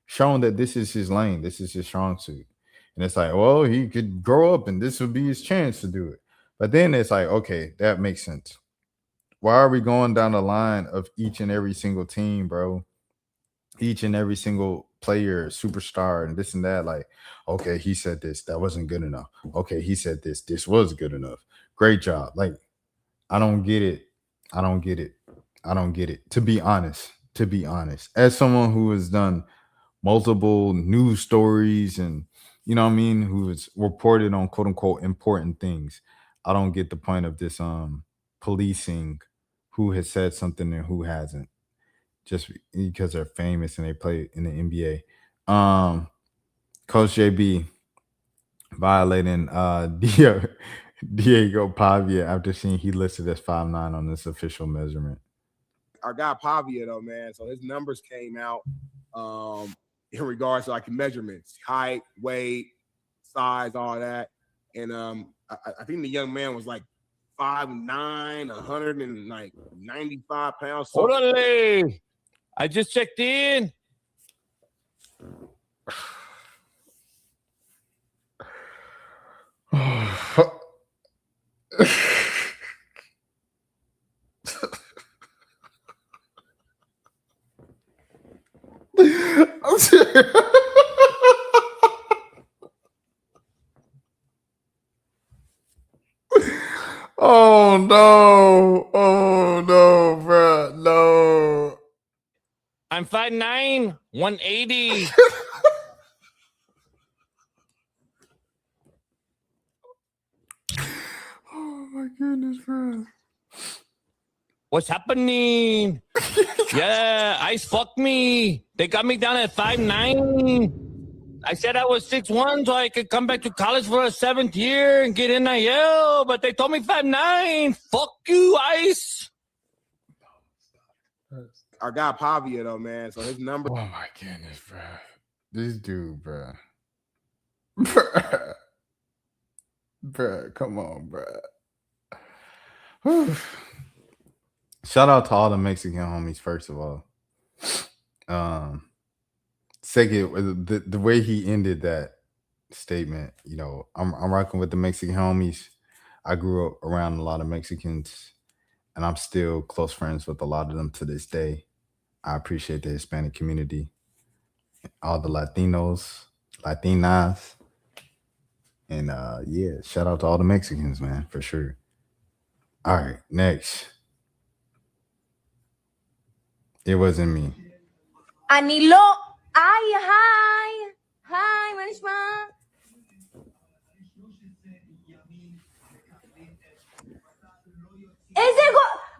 shown that this is his lane. This is his strong suit. And it's like, well, he could grow up and this would be his chance to do it. But then it's like, okay, that makes sense. Why are we going down the line of each and every single team, bro? Each and every single player, superstar, and this and that. Like, okay, he said this, that wasn't good enough. Okay, he said this was good enough. Great job. Like, I don't get it. I don't get it. To be honest, as someone who has done multiple news stories and who has reported on quote unquote important things, I don't get the point of this policing who has said something and who hasn't, just because they're famous and they play in the NBA. Coach JB violating Diego Pavia after seeing he listed as 5'9" on this official measurement. Our guy Pavia, though, man, so his numbers came out in regards to like measurements, height, weight, size, all that. And I think the young man was like 5'9", 195 pounds. So Orale! I just checked in. Oh no, bro, no. I'm 5'9", 180. Oh my goodness, bro. What's happening? Yeah, ice fucked me. They got me down at 5'9". I said I was 6'1", so I could come back to college for a 7th year and get NIL, but they told me 5'9". Fuck you, Ice. Our guy Pavia, though, man, so his number. Oh my goodness, bro. This dude, bro. Bro, come on, bro. Shout out to all the Mexican homies, first of all. Second, the way he ended that statement, you know, I'm rocking with the Mexican homies. I grew up around a lot of Mexicans, and I'm still close friends with a lot of them to this day. I appreciate the Hispanic community, all the Latinos, Latinas, and yeah, shout out to all the Mexicans, man, for sure. All right, next. It wasn't me. Anilo. Hi. Hi, Manishma.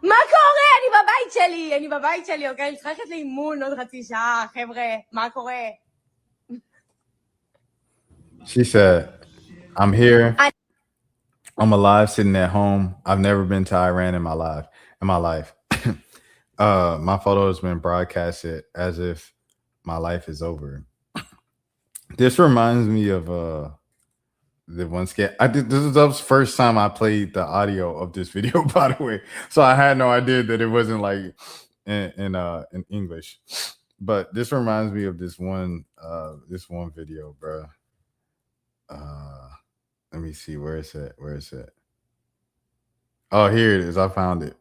מה קורה? אני בבית שלי, אוקיי? אני צריכה ללכת לאימון עוד חצי שעה, חבר'ה, מה קורה? She said, I'm here. I'm alive sitting at home. I've never been to Iran in my life. My photo has been broadcasted as if my life is over. This reminds me of the one skit. This was the first time I played the audio of this video, by the way. So I had no idea that it wasn't like in English. But this reminds me of this one video, bro. Let me see, where is it? Oh, here it is. I found it.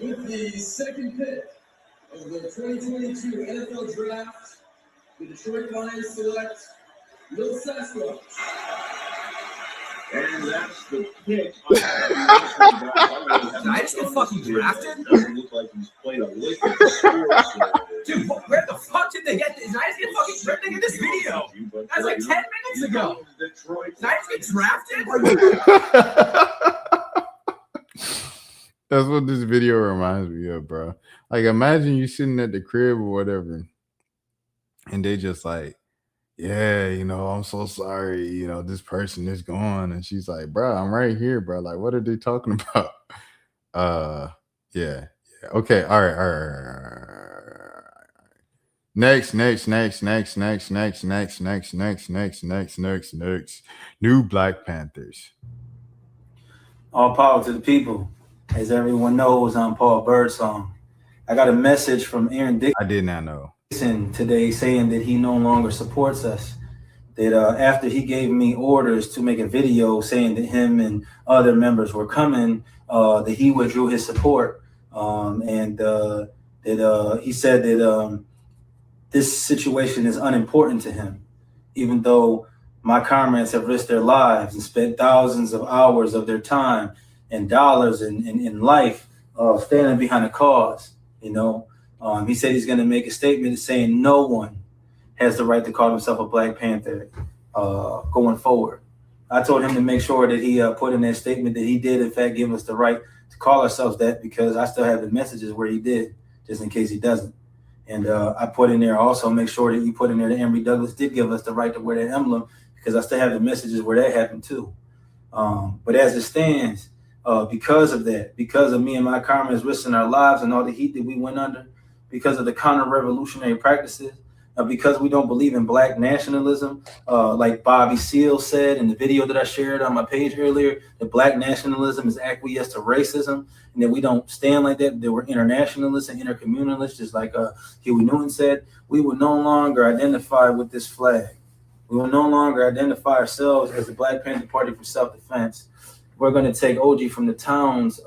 With the second pick of the 2022 NFL Draft, the Detroit Lions select Lil Sasquatch. And that's the pick. Did I just get fucking drafted? Doesn't look like he's played a lick of sports. Dude, where the fuck did they get this? Did I just get fucking drafted in this video? That's like 10 minutes ago. Did I just get drafted? That's what this video reminds me of, bro. Like, imagine you sitting at the crib or whatever, and they just like, yeah, you know, I'm so sorry, you know, this person is gone. And she's like, bro, I'm right here, bro. Like, what are they talking about? Yeah. Okay, all right. Next. New Black Panthers. All power to the people. As everyone knows, I'm Paul Birdsong. I got a message from Aaron Dixon. I did not know. Today saying that he no longer supports us. That after he gave me orders to make a video saying that him and other members were coming, that he withdrew his support. That he said that this situation is unimportant to him, even though my comrades have risked their lives and spent thousands of hours of their time and dollars in life standing behind a cause, you know. He said he's going to make a statement saying no one has the right to call himself a Black Panther going forward. I told him to make sure that he put in that statement that he did, in fact, give us the right to call ourselves that, because I still have the messages where he did, just in case he doesn't. And I put in there also, make sure that you put in there that Emory Douglas did give us the right to wear that emblem, because I still have the messages where that happened too. But as it stands, because of that, because of me and my comrades risking our lives and all the heat that we went under, because of the counter-revolutionary practices, because we don't believe in Black nationalism, like Bobby Seale said in the video that I shared on my page earlier, that Black nationalism is acquiesced to racism, and that we don't stand like that we're internationalists and intercommunalists, just like Huey Newton said. We will no longer identify with this flag. We will no longer identify ourselves as the Black Panther Party for self-defense. We're going to take OG from the town's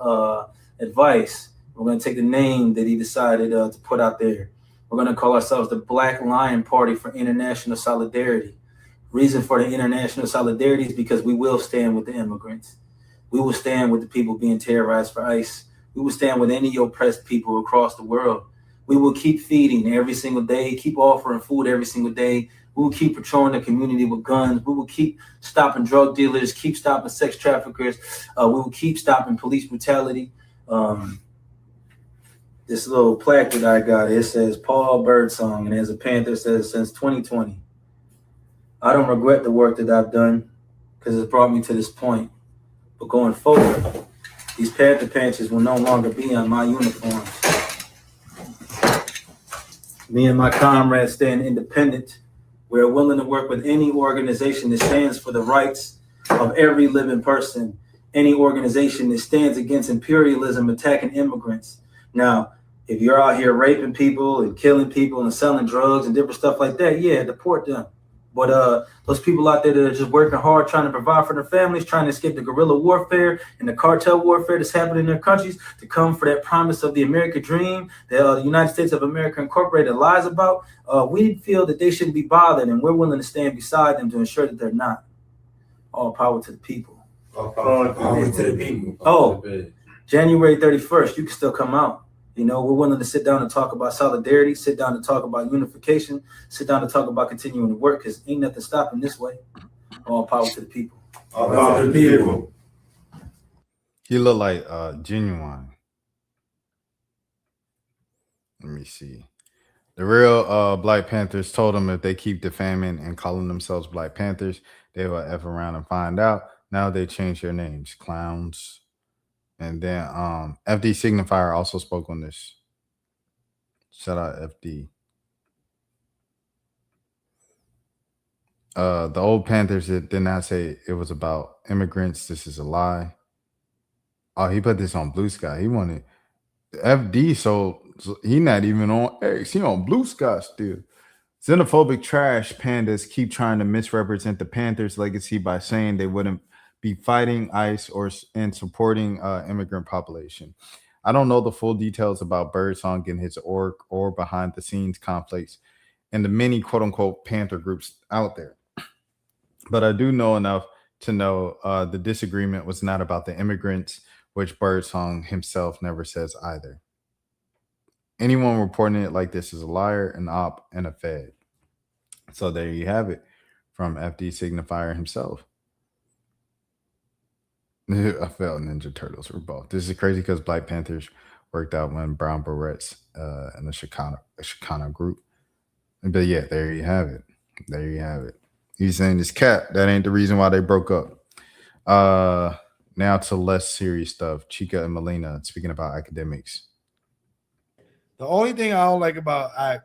advice. We're going to take the name that he decided to put out there. We're going to call ourselves the Black Lion Party for International Solidarity. Reason for the international solidarity is because we will stand with the immigrants. We will stand with the people being terrorized for ICE. We will stand with any oppressed people across the world. We will keep feeding every single day, keep offering food every single day. We will keep patrolling the community with guns. We will keep stopping drug dealers, keep stopping sex traffickers. We will keep stopping police brutality. This little plaque that I got, it says Paul Birdsong, and as a Panther, it says since 2020. I don't regret the work that I've done because it's brought me to this point. But going forward, these Panther patches will no longer be on my uniforms. Me and my comrades stand independent. We're willing to work with any organization that stands for the rights of every living person any organization that stands against imperialism attacking immigrants. Now, if you're out here raping people and killing people and selling drugs and different stuff like that, yeah, deport them. But those people out there that are just working hard, trying to provide for their families, trying to escape the guerrilla warfare and the cartel warfare that's happening in their countries to come for that promise of the American dream that the United States of America Incorporated lies about, we feel that they shouldn't be bothered, and we're willing to stand beside them to ensure that they're not. All power to the people. All power to the people. Oh, January 31st, you can still come out. You know, we're willing to sit down and talk about solidarity, sit down and talk about unification, sit down and talk about continuing to work, because ain't nothing stopping this way. All power to the people. All power to the people. He look like Genuine. Let me see. The real Black Panthers told them if they keep defaming and calling themselves Black Panthers, they will F around and find out. Now they changed their names. Clowns. And then FD Signifier also spoke on this. Shout out FD. The old Panthers did not say it was about immigrants. This is a lie. Oh, he put this on Blue Sky. He wanted FD, so he not even on X. He on Blue Sky still. Xenophobic trash pandas keep trying to misrepresent the Panthers' legacy by saying they wouldn't be fighting ICE and supporting immigrant population. I don't know the full details about Birdsong and his org or behind the scenes conflicts and the many quote unquote Panther groups out there. But I do know enough to know the disagreement was not about the immigrants, which Birdsong himself never says either. Anyone reporting it like this is a liar, an op, and a fed. So there you have it from FD Signifier himself. I felt Ninja Turtles were both. This is crazy because Black Panthers worked out when Brown Berets and the Chicano group. But yeah, there you have it. There you have it. He's saying this cap. That ain't the reason why they broke up. Now to less serious stuff. Chica and Melina speaking about academics. The only thing I don't like about Act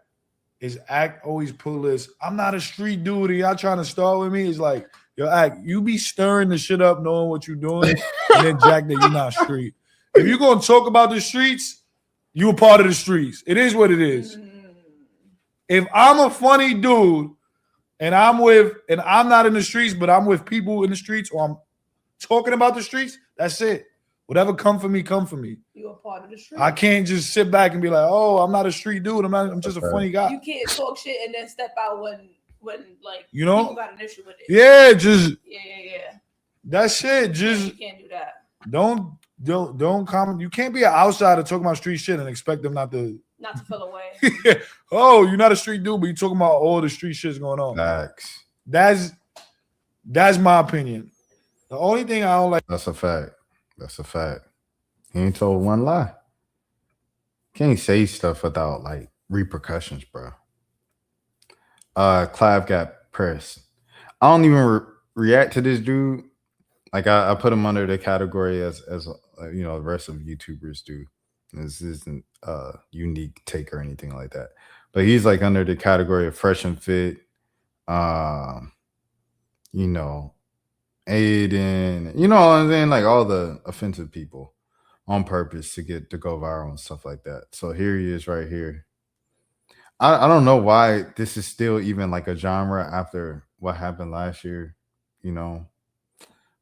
is Act always pull this. I'm not a street dude. And y'all trying to start with me? It's like, yo, Act, you be stirring the shit up knowing what you're doing, and then Jack that you're not street. If you're going to talk about the streets, you a part of the streets. It is what it is. If I'm a funny dude and I'm not in the streets, but I'm with people in the streets or I'm talking about the streets, that's it. Whatever come for me, come for me. You're a part of the street. I can't just sit back and be like, oh, I'm not a street dude. I'm just a funny guy. You can't talk shit and then step out when like you know people got an issue with it. Yeah, just yeah. That shit. Just you can't do that. Don't comment. You can't be an outsider talking about street shit and expect them not to feel away. Oh, you're not a street dude, but you're talking about all the street shit's going on. Facts. That's my opinion. The only thing I don't like. That's a fact. That's a fact. He ain't told one lie. Can't say stuff without like repercussions, bro. Clive got pressed. I don't even react to this dude. Like I put him under the category as you know the rest of YouTubers do. This isn't a unique take or anything like that. But he's like under the category of fresh and fit. You know, Aiden, you know what I'm saying? Like all the offensive people on purpose to go viral and stuff like that. So here he is right here. I don't know why this is still even like a genre after what happened last year, you know,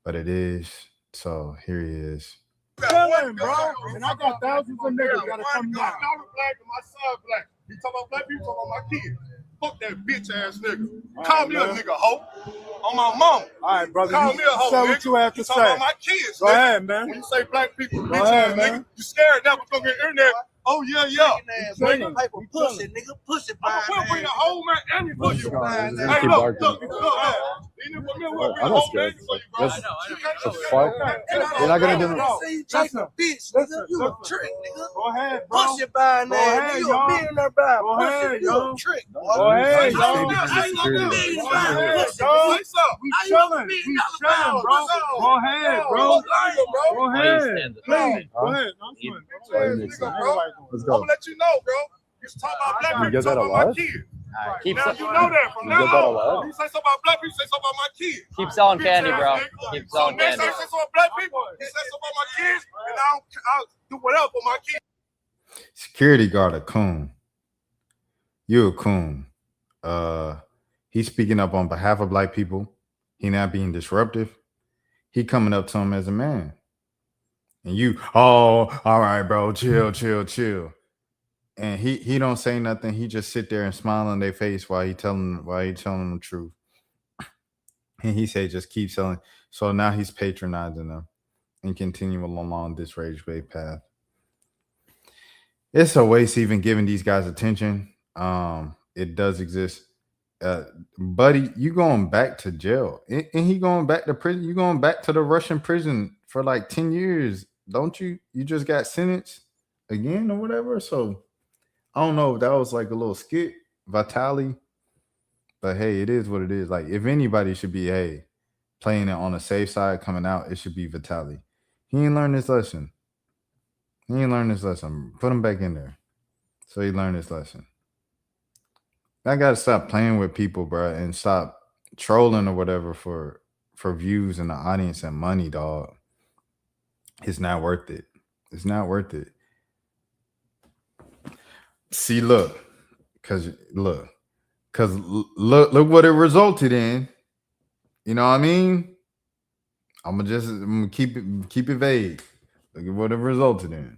but it is. So here he is. Chilling, bro. And I got thousands of niggas gotta come down. I'm black and my son black. You talking about black people, talking about my kids. Fuck that bitch ass nigga. Call me a nigga hoe. On my mom. All right, brother. Call me a hoe. Say what you have to say. About my kids. Go ahead, man. When you say black people, bitch ass nigga, you scared that was gonna get internet. Oh yeah. Push it, nigga. Push it, man. We'll bring the whole man and you push it. Hey, look. I'm not scared. That's the fuck. You're not gonna do it. Jason, bitch, nigga. You a trick, nigga. Go ahead, bro. Push it, by nigga. You a millionaire, by. Go ahead, you a trick. Go ahead, yo. We chilling. We chilling, bro. Go ahead, bro. Go ahead. Please. Go ahead. Let's go. I'm gonna let you know, bro. You talking about black people, talking about my kids. Keep Now se- you know that from You now get that a on. lot? You say something about black people, you say something about my kids. keep selling Bitch candy, ass bro. nigga. Keep So selling next candy. time you say something about black people, you say something about my kids, and I'll do whatever for my kids. Security guard a coon. You a coon. He's speaking up on behalf of black people. He not being disruptive. He coming up to him as a man. And you, all right, bro, chill. And he don't say nothing. He just sit there and smile on their face while he telling them the truth. And he say, just keep selling. So now he's patronizing them and continuing along this rage bait path. It's a waste even giving these guys attention. It does exist. Buddy, you going back to jail. And he going back to prison. You going back to the Russian prison for like 10 years. Don't you? You just got sentenced again or whatever. So I don't know if that was like a little skit, Vitali. But hey, it is what it is. Like, if anybody should be, playing it on the safe side coming out, it should be Vitali. He ain't learned his lesson. Put him back in there. So he learned his lesson. I gotta stop playing with people, bro, and stop trolling or whatever for views and the audience and money, dog. It's not worth it. It's not worth it. See, look what it resulted in. You know what I mean? I'm gonna keep it vague. Look at what it resulted in.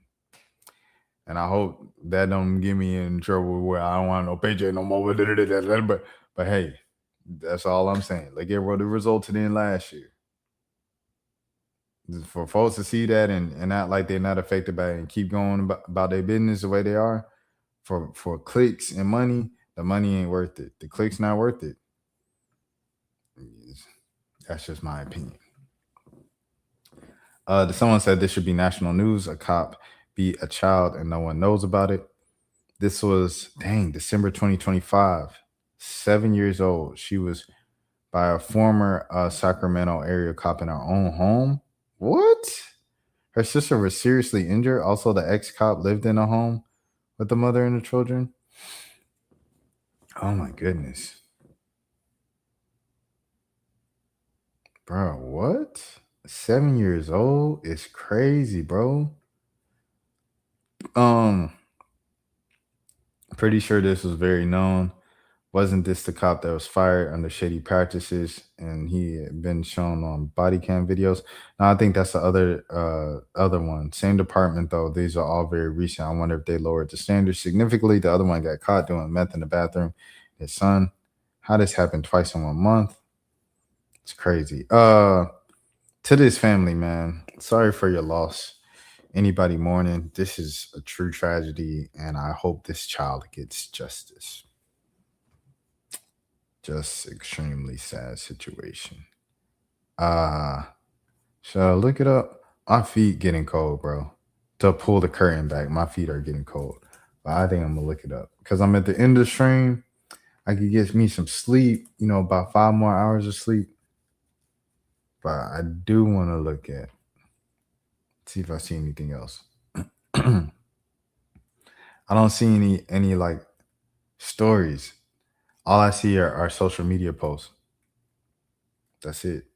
And I hope that don't get me in trouble where I don't want no paycheck no more. But hey, that's all I'm saying. Look at what it resulted in last year. For folks to see that and act like they're not affected by it and keep going about their business the way they are, for clicks and money, the money ain't worth it. The clicks not worth it. That's just my opinion. Someone said this should be national news. A cop beat a child and no one knows about it. This was, December 2025. 7 years old. She was by a former Sacramento area cop in her own home. What? Her sister was seriously injured. Also, the ex-cop lived in a home with the mother and the children. Oh my goodness. Bro, what? 7 years old is crazy, bro. Pretty sure this was very known. Wasn't this the cop that was fired under shady practices and he had been shown on body cam videos? No, I think that's the other one. Same department though. These are all very recent. I wonder if they lowered the standards significantly. The other one got caught doing meth in the bathroom. His son. How this happened twice in 1 month? It's crazy. To this family, man, sorry for your loss. Anybody mourning, this is a true tragedy, and I hope this child gets justice. Just extremely sad situation. Should I look it up? My feet getting cold, bro. To pull the curtain back, my feet are getting cold. But I think I'm gonna look it up because I'm at the end of the stream. I could get me some sleep, about 5 more hours of sleep. But I do want to look at, see if I see anything else. I don't see any like stories. All I see are social media posts. That's it.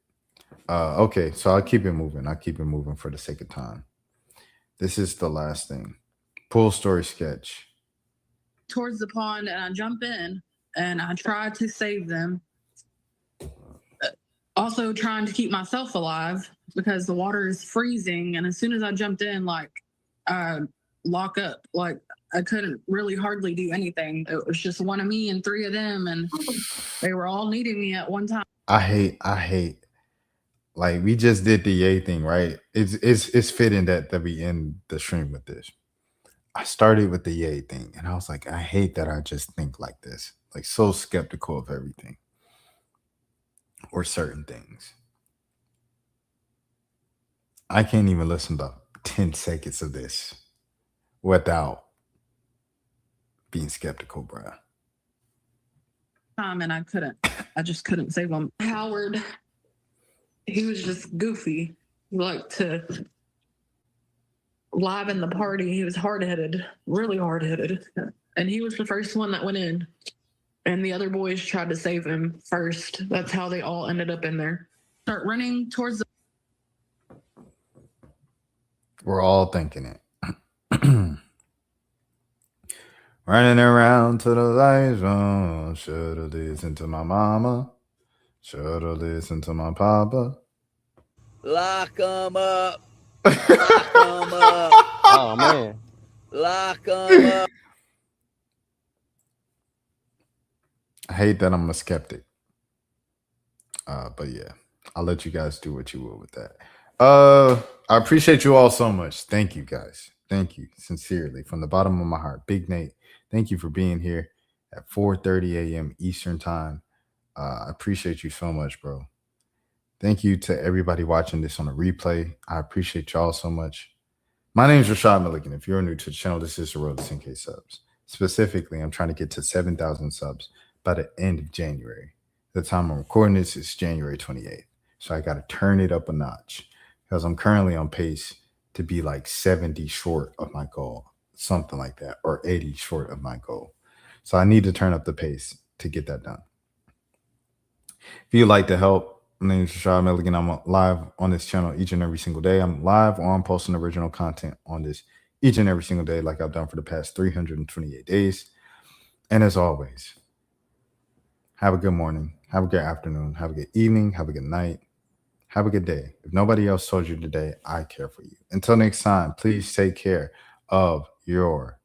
Okay, so I'll keep it moving for the sake of time. This is the last thing. Pool story sketch. Towards the pond, and I jump in and I try to save them. Also trying to keep myself alive because the water is freezing, and as soon as I jumped in, I lock up. I couldn't really hardly do anything. It was just one of me and 3 of them, and they were all needing me at one time. I hate. Like, we just did the yay thing, right? It's fitting that we end the stream with this. I started with the yay thing, and I was like, I hate that I just think like this, like so skeptical of everything or certain things. I can't even listen to 10 seconds of this without being skeptical, bruh. And I just couldn't save him. Howard, he was just goofy. He liked to liven the party. He was hard-headed, really hard-headed. And he was the first one that went in. and the other boys tried to save him first. That's how they all ended up in there. Start running towards the We're all thinking it. Running around to the light zone. Should've listened to my mama. Should've listened to my papa. Lock 'em up. Lock 'em up. Oh man. Lock 'em up. I hate that I'm a skeptic. But yeah, I'll let you guys do what you will with that. I appreciate you all so much. Thank you guys. Thank you sincerely from the bottom of my heart. Big Nate, thank you for being here at 4:30 a.m. Eastern time. I appreciate you so much, bro. Thank you to everybody watching this on a replay. I appreciate y'all so much. My name is Rashad Milligan. If you're new to the channel, this is the road to 10K subs. Specifically, I'm trying to get to 7,000 subs by the end of January. The time I'm recording this is January 28th. So I got to turn it up a notch because I'm currently on pace to be like 70 short of my goal, something like that, or 80 short of my goal. So I need to turn up the pace to get that done. If you'd like to help, my name is Rashad Milligan. I'm live on this channel each and every single day. I'm live on posting original content on this each and every single day like I've done for the past 328 days. And as always, have a good morning, have a good afternoon, have a good evening, have a good night, have a good day. If nobody else told you today, I care for you. Until next time, please take care of your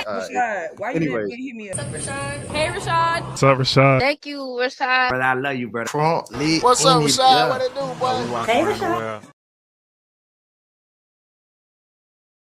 Rashad, why you anyways. didn't hit me up? Hey, Rashad. What's up, Rashad? Thank you, Rashad. Brother, I love you, brother. What's up, Rashad? What it do, boy? Hey, Rashad.